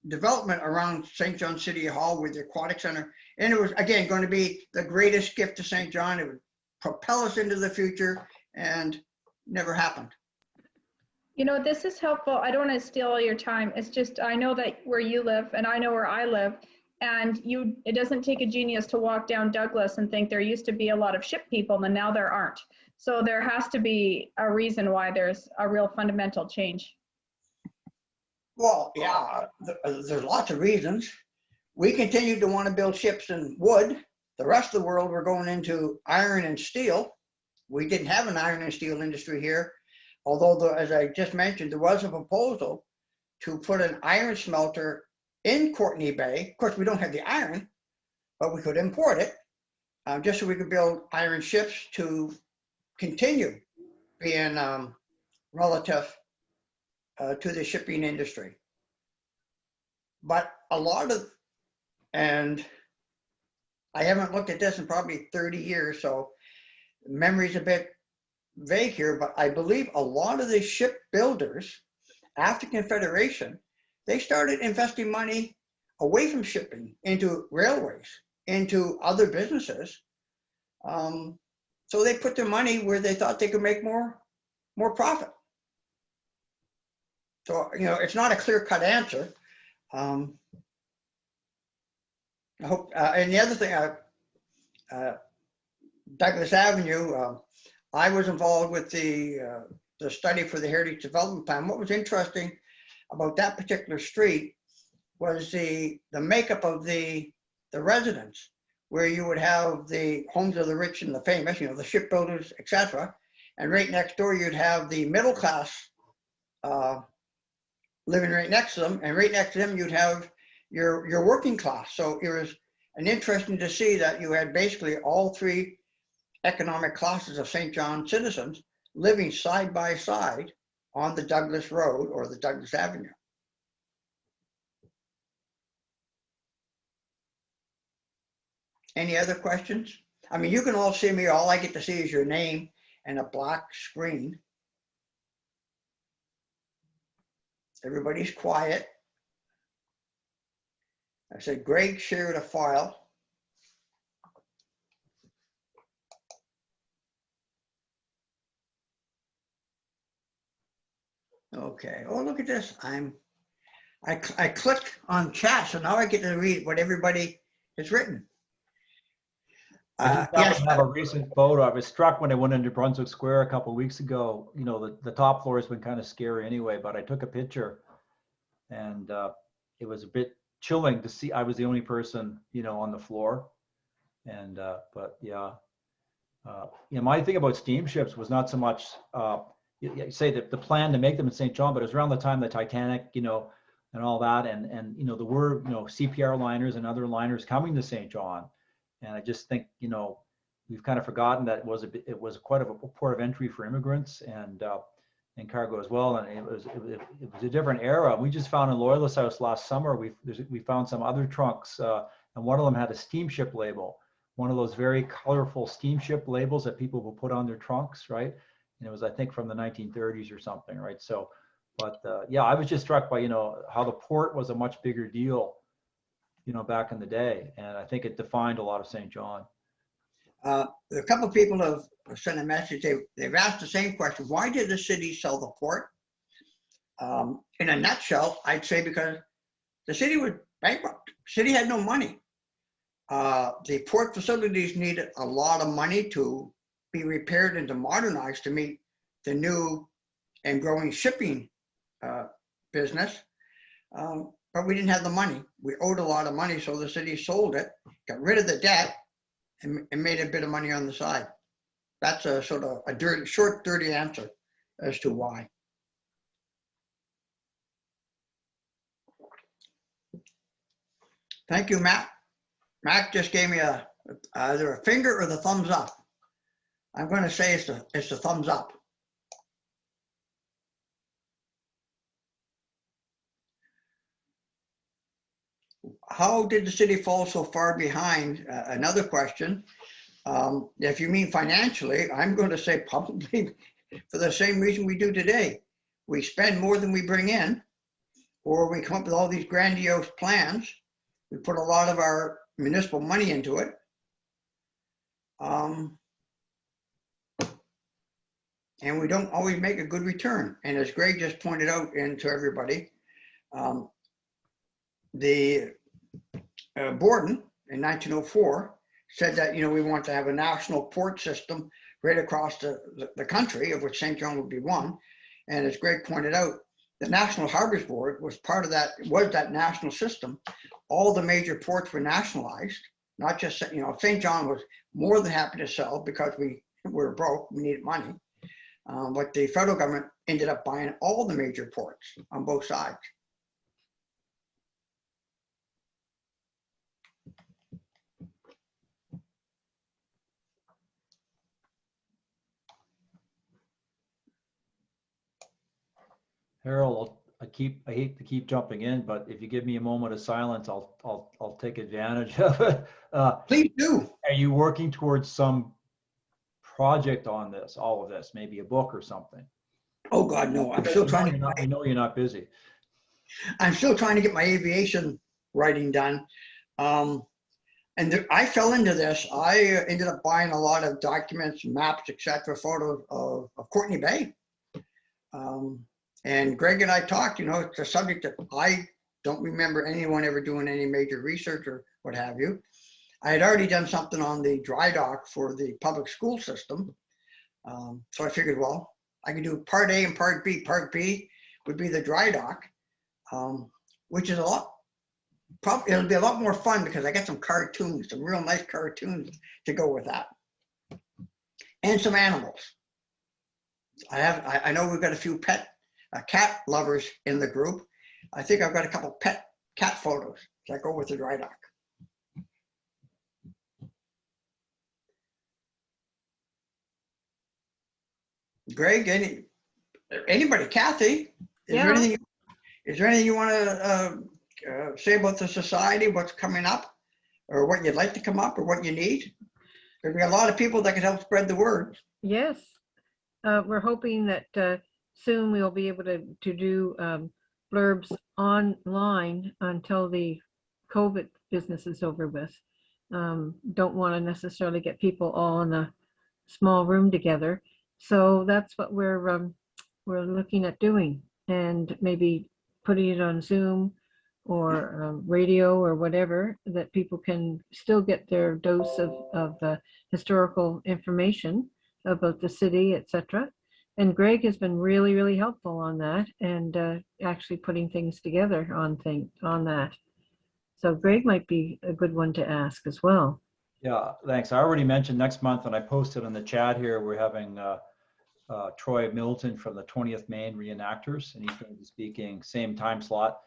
development around St. John City Hall with the aquatic center. And it was, again, going to be the greatest gift to St. John. It would propel us into the future, and never happened. You know, this is helpful. I don't want to steal all your time. It's just, I know that where you live and I know where I live, and it doesn't take a genius to walk down Douglas and think there used to be a lot of ship people and now there aren't. So there has to be a reason why there's a real fundamental change. Well, yeah, there's lots of reasons. We continued to want to build ships in wood. The rest of the world were going into iron and steel. We didn't have an iron and steel industry here. Although, as I just mentioned, there was a proposal to put an iron smelter in Courtney Bay. Of course, we don't have the iron, but we could import it just so we could build iron ships to continue being relative to the shipping industry. But a lot of, and I haven't looked at this in probably 30 years, so memory's a bit vague here, but I believe a lot of the ship builders after Confederation, they started investing money away from shipping into railways, into other businesses. So they put their money where they thought they could make more profit. So, you know, it's not a clear-cut answer. I hope, and the other thing, Douglas Avenue, I was involved with the study for the Heritage Development Plan. What was interesting about that particular street was the makeup of the residents, where you would have the homes of the rich and the famous, you know, the shipbuilders, etc. And right next door, you'd have the middle class living right next to them. And right next to them, you'd have your working class. So it was interesting to see that you had basically all three economic classes of St. John citizens living side by side on the Douglas Road or the Douglas Avenue. Any other questions? I mean, you can all see me. All I get to see is your name and a black screen. Everybody's quiet. I said, Greg shared a file. Okay. Oh, look at this. I clicked on chat, so now I get to read what everybody has written. I just have a recent photo. I was struck when I went into Brunswick Square a couple of weeks ago. You know, the top floor has been kind of scary anyway, but I took a picture, and it was a bit chilling to see. I was the only person, you know, on the floor, and but yeah, you know, my thing about steamships was not so much you say that the plan to make them in St. John, but it was around the time the Titanic, you know, and all that, and you know, there were, you know, CPR liners and other liners coming to St. John. And I just think, you know, we've kind of forgotten that it was quite a port of entry for immigrants and cargo as well. And it was a different era. We just found in Loyalist House last summer, we found some other trunks, and one of them had a steamship label, one of those very colorful steamship labels that people will put on their trunks, right? And it was, I think, from the 1930s or something, right? So, but yeah, I was just struck by, you know, how the port was a much bigger deal, you know, back in the day. And I think it defined a lot of St. John. A couple of people have sent a message. They've asked the same question. Why did the city sell the port? In a nutshell, I'd say because the city was bankrupt. The city had no money. The port facilities needed a lot of money to be repaired and to modernize to meet the new and growing shipping business. But we didn't have the money. We owed a lot of money, so the city sold it, got rid of the debt, and made a bit of money on the side. That's a sort of a dirty, short, dirty answer as to why. Thank you, Matt. Matt just gave me either a finger or the thumbs up. I'm going to say it's the thumbs up. How did the city fall so far behind? Another question. If you mean financially, I'm going to say probably for the same reason we do today. We spend more than we bring in, or we come up with all these grandiose plans. We put a lot of our municipal money into it. And we don't always make a good return. And as Greg just pointed out and to everybody, the Borden in 1904 said that, you know, we want to have a national port system right across the country, of which St. John would be one. And as Greg pointed out, the National Harbors Board was part of that, was that national system. All the major ports were nationalized, not just, you know, St. John was more than happy to sell because we were broke, we needed money. But the federal government ended up buying all the major ports on both sides. Harold, I hate to keep jumping in, but if you give me a moment of silence, I'll take advantage of it. Please do. Are you working towards some project on this, all of this, maybe a book or something? Oh God, no! I'm still trying to. I know you're not busy. I'm still trying to get my aviation writing done. I fell into this. I ended up buying a lot of documents, maps, etc., photos of Courtney Bay. And Greg and I talked, you know, it's a subject that I don't remember anyone ever doing any major research or what have you. I had already done something on the Drydock for the public school system. So I figured, well, I could do part A and part B. Part B would be the Drydock, which is it'll be a lot more fun because I got some cartoons, some real nice cartoons to go with that. And some animals. I know we've got a few cat lovers in the group. I think I've got a couple pet cat photos that go with the Drydock. Greg, anybody, Kathy, is there anything you want to say about the society, what's coming up, or what you'd like to come up, or what you need? There'd be a lot of people that could help spread the word. Yes, we're hoping that soon we'll be able to do blurbs online until the COVID business is over with. Don't want to necessarily get people all in a small room together. So that's what we're looking at doing, and maybe putting it on Zoom or radio or whatever, that people can still get their dose of historical information about the city, etc. And Greg has been really, really helpful on that, and actually putting things together on that. So Greg might be a good one to ask as well. Yeah, thanks. I already mentioned next month, and I posted in the chat here, we're having Troy Milton from the 20th Maine Reenactors, and he's going to be speaking same time slot,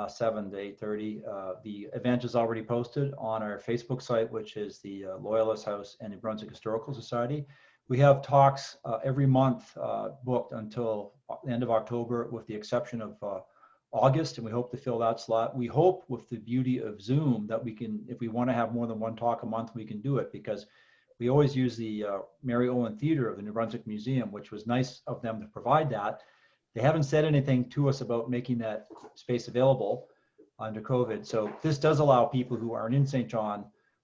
7 to 8:30. The event is already posted on our Facebook site, which is the Loyalist House and the Brunswick Historical Society. We have talks every month booked until the end of October, with the exception of August, and we hope to fill that slot. We hope, with the beauty of Zoom, that we can, if we want to have more than one talk a month, we can do it, because we always use the Mary Owen Theater of the New Brunswick Museum, which was nice of them to provide that. They haven't said anything to us about making that space available under COVID. So this does allow people who aren't in St. John.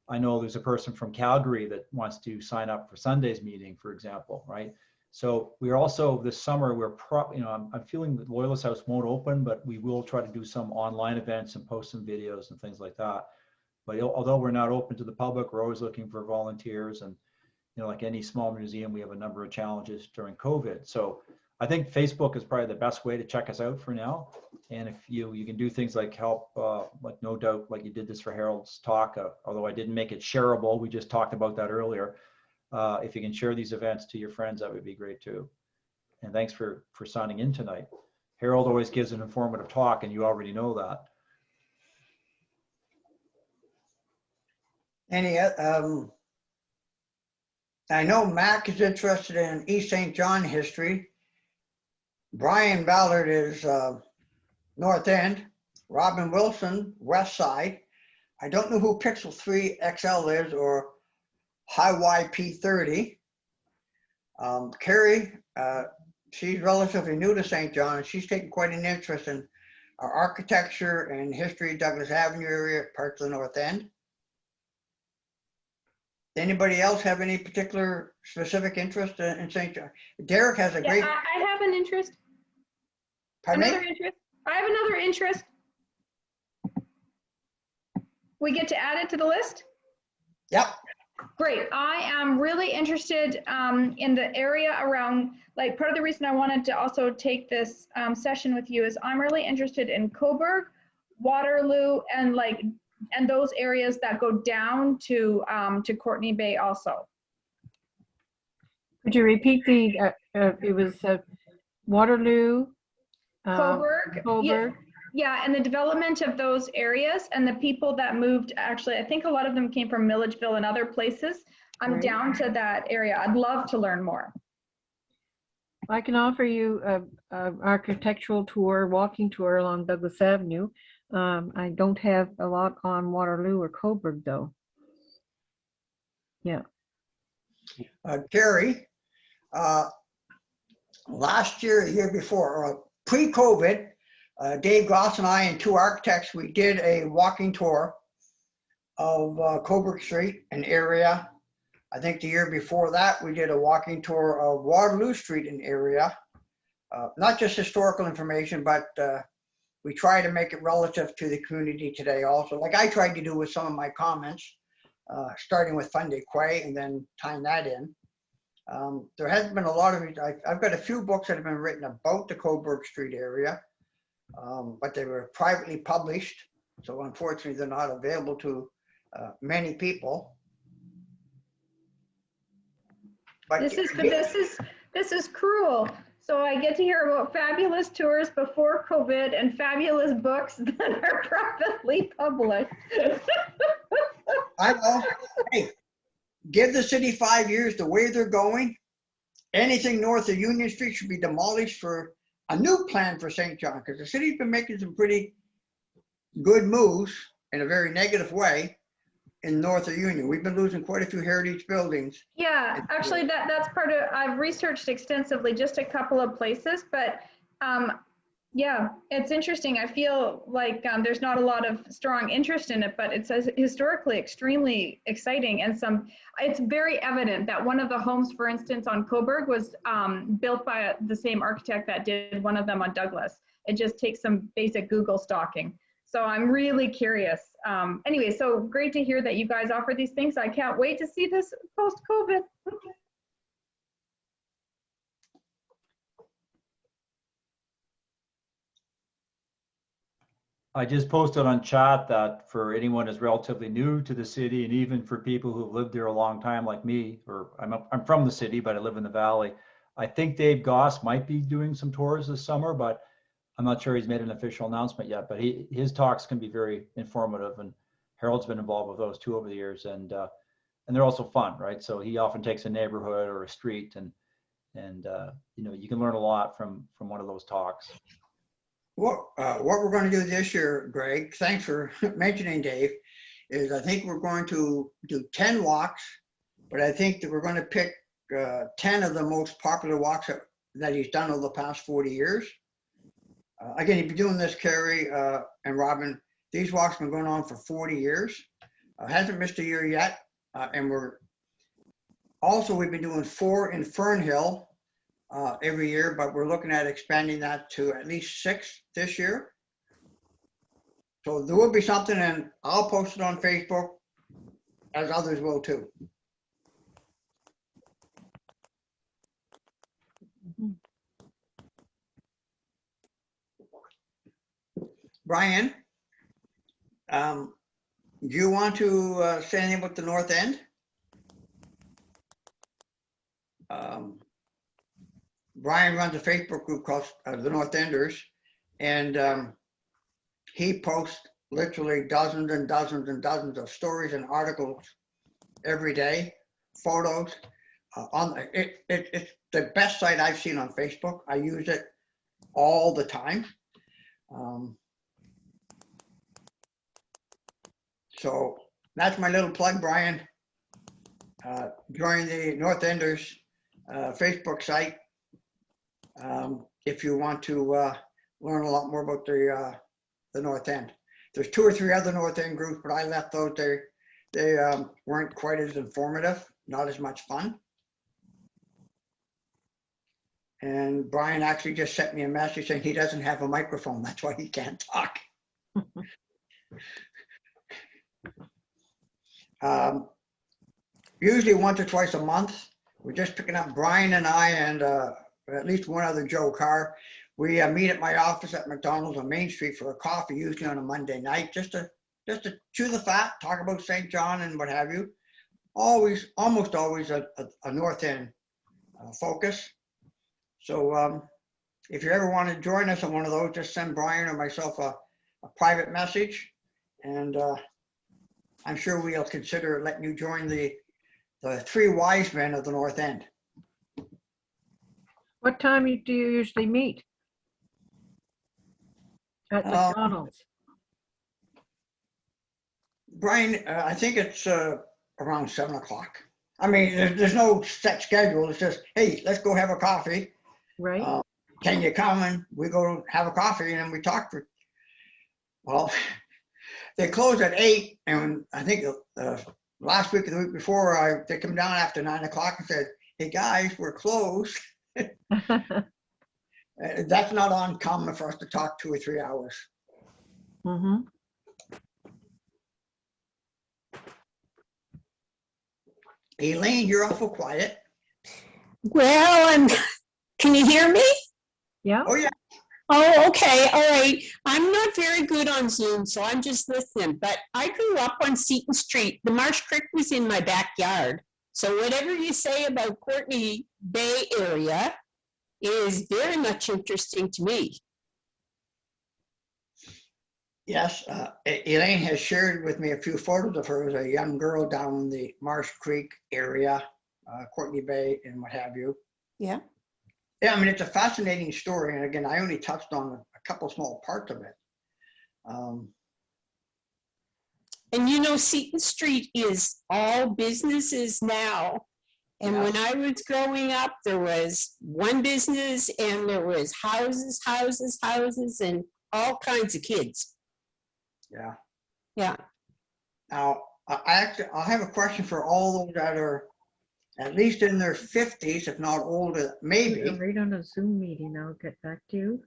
I know there's a person from Calgary that wants to sign up for Sunday's meeting, for example, right? So we're also, this summer, I'm feeling that Loyalist House won't open, but we will try to do some online events and post some videos and things like that. But although we're not open to the public, we're always looking for volunteers. And, you know, like any small museum, we have a number of challenges during COVID. So I think Facebook is probably the best way to check us out for now. And if you can do things like help, like no doubt, like you did this for Harold's talk, although I didn't make it shareable, we just talked about that earlier. If you can share these events to your friends, that would be great too. And thanks for signing in tonight. Harold always gives an informative talk, and you already know that. Any, I know Mac is interested in East St. John history. Brian Ballard is North End. Robin Wilson, West Side. I don't know who Pixel 3 XL is or High YP30. Carrie, she's relatively new to St. John, and she's taken quite an interest in our architecture and history, Douglas Avenue area, parts of the North End. Anybody else have any particular specific interest in St. John? Derek has a Yeah, great. I have an interest. Pardon me? Another interest. I have another interest. We get to add it to the list? Yep. Great. I am really interested in the area around, like, part of the reason I wanted to also take this session with you is I'm really interested in Coburg, Waterloo, and those areas that go down to Courtney Bay also. Could you repeat it was Waterloo? Coburg. Coburg. Yeah, and the development of those areas and the people that moved, actually, I think a lot of them came from Milledgeville and other places. I'm Right. down to that area. I'd love to learn more. I can offer you a architectural tour, walking tour along Douglas Avenue. I don't have a lot on Waterloo or Coburg though. Yeah. Carrie, last year, the year before, pre-COVID, Dave Goss and I and two architects, we did a walking tour of Coburg Street, an area. I think the year before that, we did a walking tour of Waterloo Street, an area. Not just historical information, but we try to make it relative to the community today also, like I tried to do with some of my comments, starting with Funday Quay and then tying that in. There has been a lot of, I've got a few books that have been written about the Coburg Street area, but they were privately published. So unfortunately, they're not available to many people. But This is cruel. So I get to hear about fabulous tours before COVID and fabulous books that are privately published. I know. Hey, give the city 5 years the way they're going. Anything north of Union Street should be demolished for a new plan for St. John, because the city's been making some pretty good moves in a very negative way in north of Union. We've been losing quite a few heritage buildings. Yeah, actually that's part of, I've researched extensively just a couple of places, but yeah, it's interesting. I feel like there's not a lot of strong interest in it, but it's historically extremely exciting, and it's very evident that one of the homes, for instance, on Coburg was built by the same architect that did one of them on Douglas. It just takes some basic Google stalking. So I'm really curious. Anyway, so great to hear that you guys offer these things. I can't wait to see this post-COVID. I just posted on chat that for anyone who's relatively new to the city, and even for people who've lived there a long time like me, or I'm from the city, but I live in the valley. I think Dave Goss might be doing some tours this summer, but I'm not sure he's made an official announcement yet. But his talks can be very informative, and Harold's been involved with those too over the years, and they're also fun, right? So he often takes a neighborhood or a street, and you know, you can learn a lot from one of those talks. What we're going to do this year, Greg, thanks for mentioning Dave, is I think we're going to do 10 walks, but I think that we're going to pick 10 of the most popular walks that he's done over the past 40 years. Again, he's been doing this, Carrie and Robin. These walks have been going on for 40 years. Hasn't missed a year yet. And we've been doing 4 in Fernhill every year, but we're looking at expanding that to at least 6 this year. So there will be something, and I'll post it on Facebook, as others will too. Brian, do you want to say anything about the North End? Brian runs a Facebook group called the North Enders, and he posts literally dozens and dozens and dozens of stories and articles every day, photos. It's the best site I've seen on Facebook. I use it all the time. So that's my little plug, Brian. Join the North Enders Facebook site if you want to learn a lot more about the North End. There's 2 or 3 other North End groups, but I left those. They weren't quite as informative, not as much fun. And Brian actually just sent me a message saying he doesn't have a microphone. That's why he can't talk. Usually once or twice a month, we're just picking up Brian and I and at least one other Joe Carr. We meet at my office at McDonald's on Main Street for a coffee, usually on a Monday night, just to chew the fat, talk about St. John and what have you. Almost always a North End focus. So if you ever want to join us on one of those, just send Brian or myself a private message, and I'm sure we'll consider letting you join the 3 wise men of the North End. What time do you usually meet? At McDonald's? Brian, I think it's around 7 o'clock. I mean, there's no set schedule. It's just, hey, let's go have a coffee. Right. Can you come? And we go have a coffee and then we talk for, well, they close at 8. And I think last week or the week before, they come down after 9 o'clock and said, hey guys, we're closed. That's not uncommon for us to talk 2 or 3 hours. Mm-hmm. Elaine, you're awful quiet. Well, can you hear me? Yeah. Oh yeah. Oh, okay. All right. I'm not very good on Zoom, so I'm just listening. But I grew up on Seton Street. The Marsh Creek was in my backyard. So whatever you say about Courtney Bay area is very much interesting to me. Yes, Elaine has shared with me a few photos of her as a young girl down in the Marsh Creek area, Courtney Bay and what have you. Yeah. Yeah, I mean, it's a fascinating story. And again, I only touched on a couple small parts of it. And you know, Seton Street is all businesses now. And Yeah. when I was growing up, there was one business and there was houses, and all kinds of kids. Yeah. Yeah. Now, I'll have a question for all those that are at least in their 50s, if not older, maybe. I'm right on a Zoom meeting. I'll get back to you.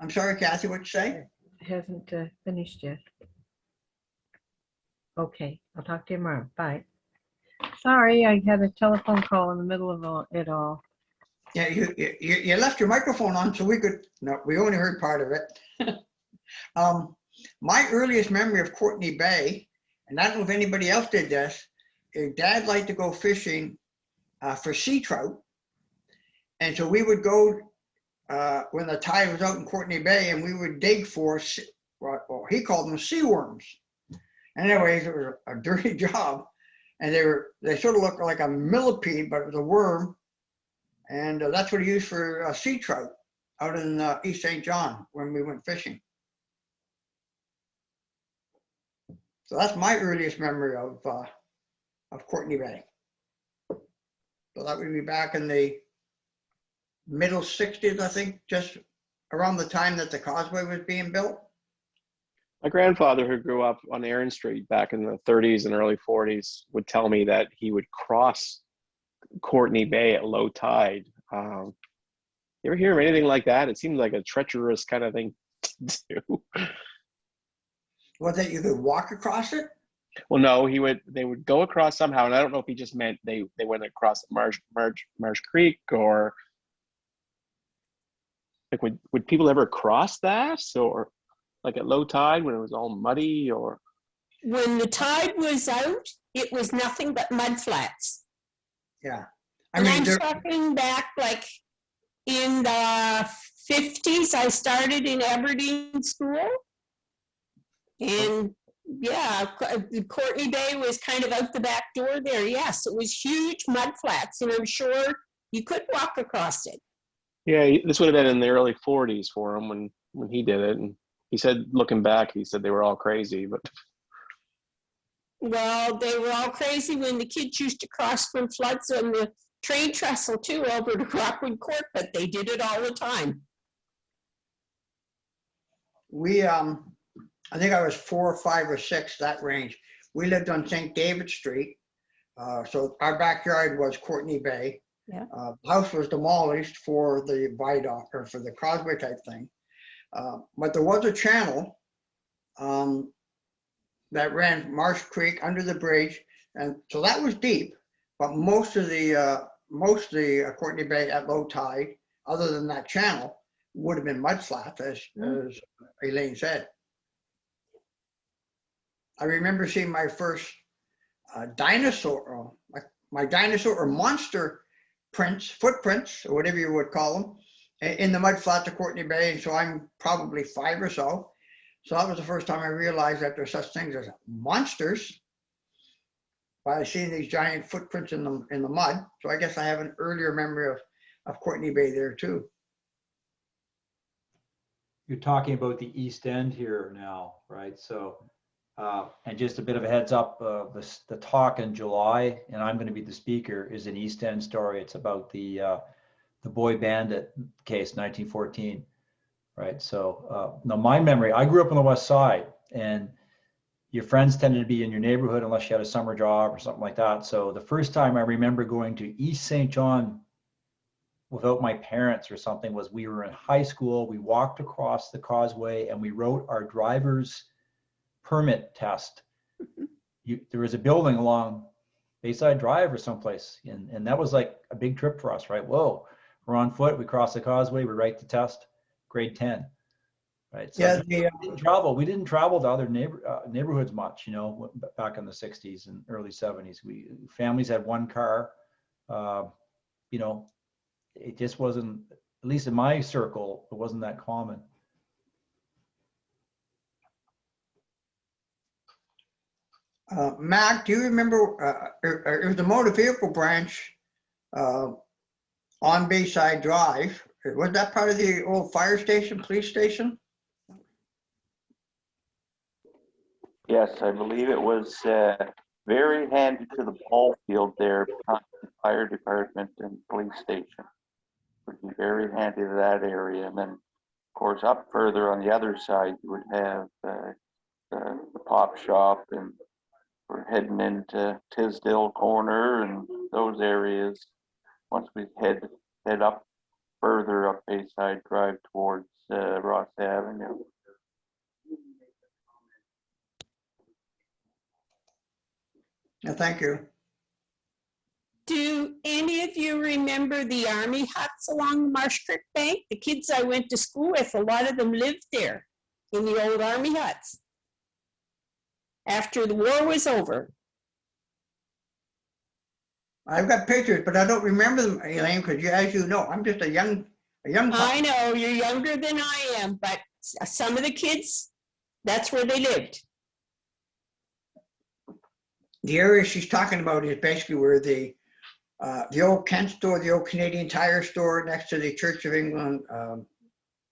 I'm sorry, Kathy, what'd you say? It hasn't finished yet. Okay, I'll talk to you tomorrow. Bye. Sorry, I had a telephone call in the middle of it all. Yeah, you left your microphone on so we could, no, we only heard part of it. My earliest memory of Courtney Bay, and I don't know if anybody else did this, is Dad liked to go fishing for sea trout. And so we would go when the tide was out in Courtney Bay, and we would dig for, well, he called them sea worms. Anyways, it was a dirty job. And they sort of looked like a millipede, but it was a worm. And that's what he used for sea trout out in East St. John when we went fishing. So that's my earliest memory of Courtney Bay. So that would be back in the middle 60s, I think, just around the time that the causeway was being built. My grandfather, who grew up on Erin Street back in the 30s and early 40s, would tell me that he would cross Courtney Bay at low tide. You ever hear of anything like that? It seems like a treacherous kind of thing to do. Was that you could walk across it? Well, no, they would go across somehow, and I don't know if he just meant they went across Marsh Creek, or Like, would people ever cross that, or like at low tide when it was all muddy, or? When the tide was out, it was nothing but mud flats. Yeah. And I'm talking back like in the 50s, I started in Aberdeen School. And yeah, Courtney Bay was kind of out the back door there. Yes, it was huge mud flats, and I'm sure you could walk across it. Yeah, this would have been in the early 40s for him when he did it. And he said, looking back, he said they were all crazy, but. Well, they were all crazy when the kids used to cross from floods on the train trestle too over to Rockwood Court, but they did it all the time. We, I think I was 4 or 5 or 6, that range. We lived on St. David Street. So our backyard was Courtney Bay. Yeah. The house was demolished for the viaduct or for the causeway type thing. But there was a channel that ran Marsh Creek under the bridge. And so that was deep, but most of the Courtney Bay at low tide, other than that channel, would have been mud flat, as Elaine said. I remember seeing my first dinosaur, my dinosaur or monster footprints, or whatever you would call them, in the mud flats of Courtney Bay. And so I'm probably 5 or so. So that was the first time I realized that there's such things as monsters by seeing these giant footprints in the mud. So I guess I have an earlier memory of Courtney Bay there too. You're talking about the East End here now, right? So, and just a bit of a heads up, the talk in July, and I'm going to be the speaker, is an East End story. It's about the boy bandit case, 1914. Right. So now my memory, I grew up on the West Side, and your friends tended to be in your neighborhood unless you had a summer job or something like that. So the first time I remember going to East St. John without my parents or something was we were in high school. We walked across the causeway and we wrote our driver's permit test. There was a building along Bayside Drive or someplace. And that was like a big trip for us, right? Whoa, we're on foot. We cross the causeway. We write the test. Grade 10, right? So Yeah, we didn't travel to other neighborhoods much, you know, back in the 60s and early 70s. Families had one car, you know, it just wasn't, at least in my circle, it wasn't that common. Mac, do you remember, it was the motor vehicle branch on Bayside Drive. Was that part of the old fire station, police station? Yes, I believe it was very handy to the ball field there behind the fire department and police station. Would be very handy to that area. And then, of course, up further on the other side, you would have the pop shop, and we're heading into Tisdale Corner and those areas. Once we head up further up Bayside Drive towards Ross Avenue. Yeah, thank you. Do any of you remember the army huts along the Marsh Creek bank? The kids I went to school with, a lot of them lived there in the old army huts after the war was over. I've got pictures, but I don't remember them, Elaine, because as you know, I'm just a young I know, you're younger than I am, but some of the kids, that's where they lived. The area she's talking about is basically where the old Kent store, the old Canadian Tire store next to the Church of England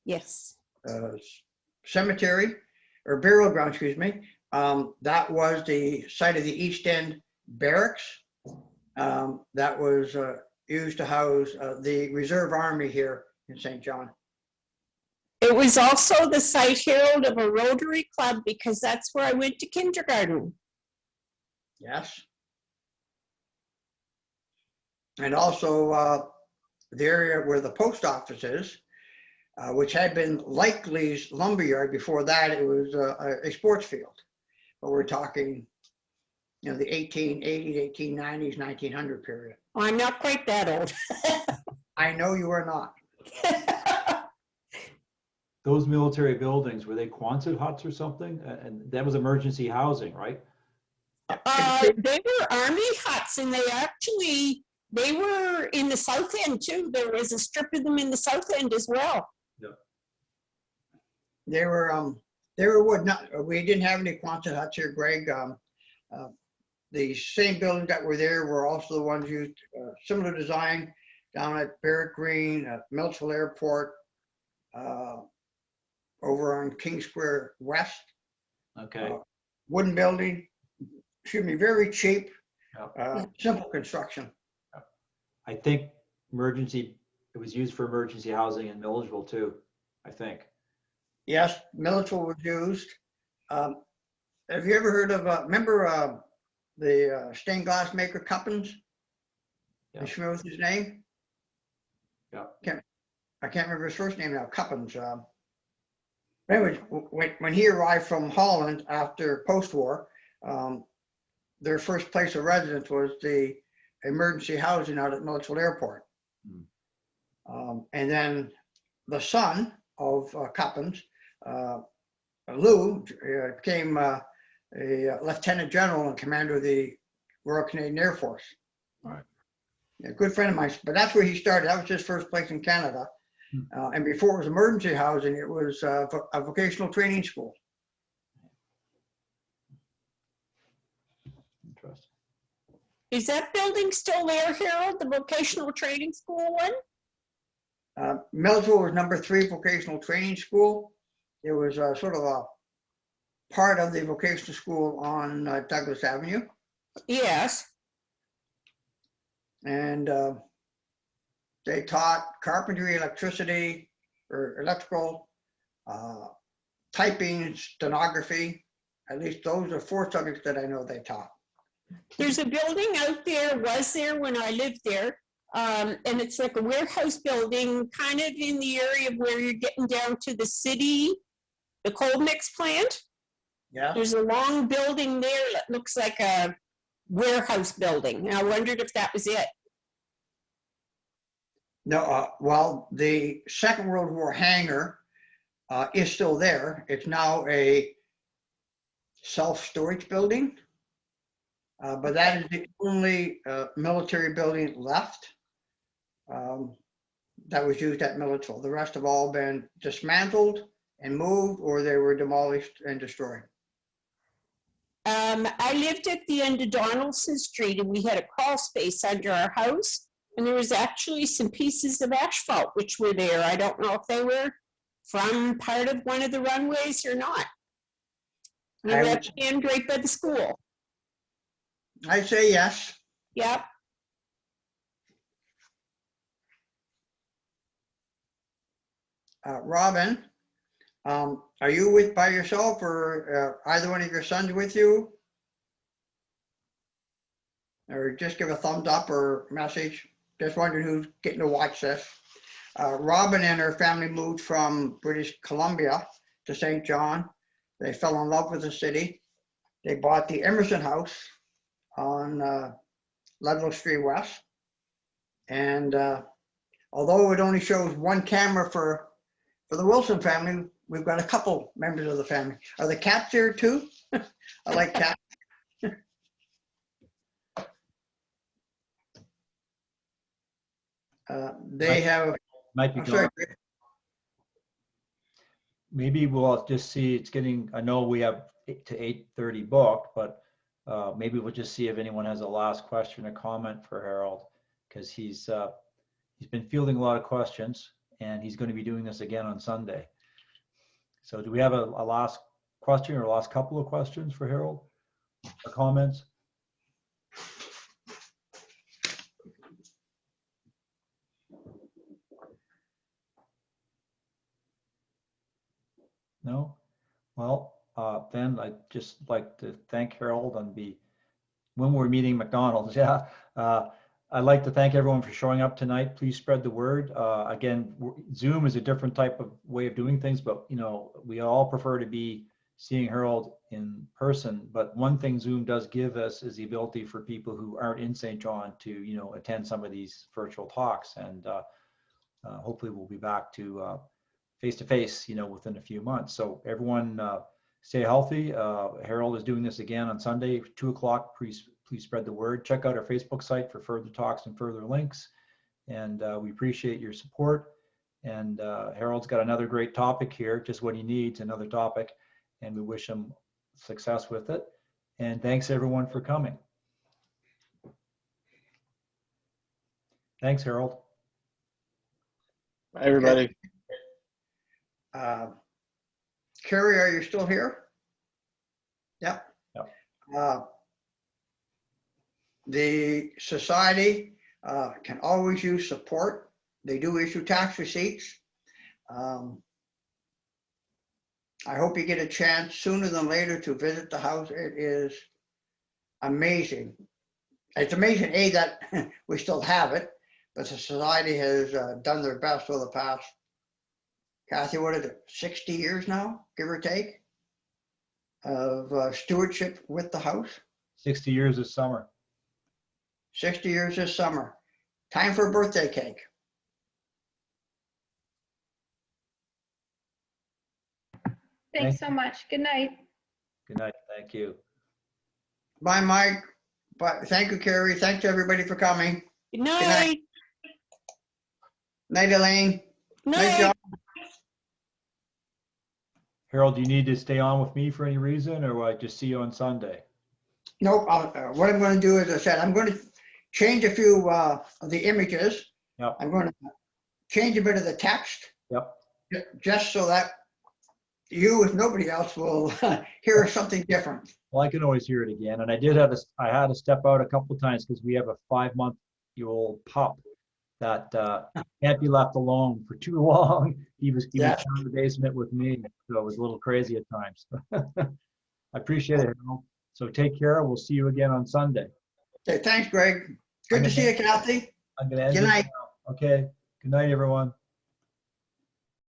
Yes. cemetery or burial ground, excuse me. That was the site of the East End Barracks. That was used to house the Reserve Army here in St. John. It was also the site, Harold, of a Rotary Club because that's where I went to kindergarten. Yes. And also the area where the post office is, which had been Likely's lumberyard. Before that, it was a sports field. But we're talking, you know, the 1880s, 1890s, 1900 period. Oh, I'm not quite that old. I know you are not. those military buildings, were they Quonset huts or something? And that was emergency housing, right? They were army huts, and they were in the south end too. There was a strip of them in the south end as well. They were wood. Not, we didn't have any Quonset huts here, Greg. The same buildings that were there were also the ones used, similar design down at Barrett Green, at Milledgeville Airport, over on King Square West. Okay. Wooden building, excuse me, very cheap, Yep. simple construction. I think it was used for emergency housing in Milledgeville too, I think. Yes, Milledgeville was used. Have you ever heard of, remember the stained glass maker Cuppins? Yeah. You familiar with his name? Yeah. I can't remember his first name now, Cuppins. Anyways, when he arrived from Holland after post-war, their first place of residence was the emergency housing out at Milledgeville Airport. And then the son of Cuppins, Lou, became a lieutenant general and commander of the Royal Canadian Air Force. Right. A good friend of mine, but that's where he started. That was his first place in Canada. And before it was emergency housing, it was a vocational training school. Interesting. Is that building still there, Harold? The vocational training school one? Milledgeville was number 3 vocational training school. It was sort of a part of the vocational school on Douglas Avenue. Yes. And they taught carpentry, electricity, or electrical, typing, stenography. At least those are 4 subjects that I know they taught. There's a building out there, was there when I lived there, and it's like a warehouse building, kind of in the area where you're getting down to the city, the coal mix plant. Yeah. There's a long building there that looks like a warehouse building. And I wondered if that was it. No, well, the Second World War hangar is still there. It's now a self-storage building, but that is the only military building left that was used at Milledgeville. The rest have all been dismantled and moved, or they were demolished and destroyed. I lived at the end of Donaldson Street, and we had a crawl space under our house, and there was actually some pieces of asphalt which were there. I don't know if they were from part of one of the runways or not. And that's right by the school. I'd say yes. Yep. Robin, are you by yourself, or either one of your sons with you? Or just give a thumbs up or message. Just wondering who's getting to watch this. Robin and her family moved from British Columbia to St. John. They fell in love with the city. They bought the Emerson House on Ludlow Street West. And although it only shows one camera for the Wilson family, we've got a couple members of the family. Are the cats there too? I like cats. They have. Might be I'm sorry. gone. Maybe we'll just see, it's getting, I know we have 8 to 8:30 booked, but maybe we'll just see if anyone has a last question or comment for Harold, because he's been fielding a lot of questions, and he's going to be doing this again on Sunday. So do we have a last question or last couple of questions for Harold or comments? No? Well, then I'd just like to thank Harold when we're meeting McDonald's. Yeah. I'd like to thank everyone for showing up tonight. Please spread the word. Again, Zoom is a different type of way of doing things, but we all prefer to be seeing Harold in person. But one thing Zoom does give us is the ability for people who aren't in St. John to attend some of these virtual talks. And hopefully we'll be back to face to face, within a few months. So everyone stay healthy. Harold is doing this again on Sunday, 2:00. Please spread the word. Check out our Facebook site for further talks and further links. And we appreciate your support. And Harold's got another great topic here, just what he needs, another topic. And we wish him success with it. And thanks everyone for coming. Thanks, Harold. Bye, everybody. Carrie, are you still here? Yep. The society can always use support. They do issue tax receipts. I hope you get a chance sooner than later to visit the house. It is amazing. It's amazing, A, that we still have it, but the society has done their best for the past, Kathy, what is it, 60 years now, give or take, of stewardship with the house. 60 years this summer. 60 years this summer. Time for a birthday cake. Thanks so much. Good night. Good night. Thank you. Bye, Mike. But thank you, Carrie. Thanks to everybody for coming. Good night. Night, Elaine. Night, Night. John. Harold, do you need to stay on with me for any reason, or will I just see you on Sunday? Nope. What I'm going to do, as I said, I'm going to change a few of the images. Yep. I'm going to change a bit of the text. Yep. Just so that you, if nobody else, will hear something different. Well, I can always hear it again. And I had to step out a couple of times because we have a 5-month-old pup that can't be left alone for too long. He was in the basement with me, so it was a little crazy at times. I appreciate it, Harold. So take care. We'll see you again on Sunday. Okay, thanks, Greg. Good to see you, Kathy. I'm gonna end Good it night. now. Okay. Good night, everyone.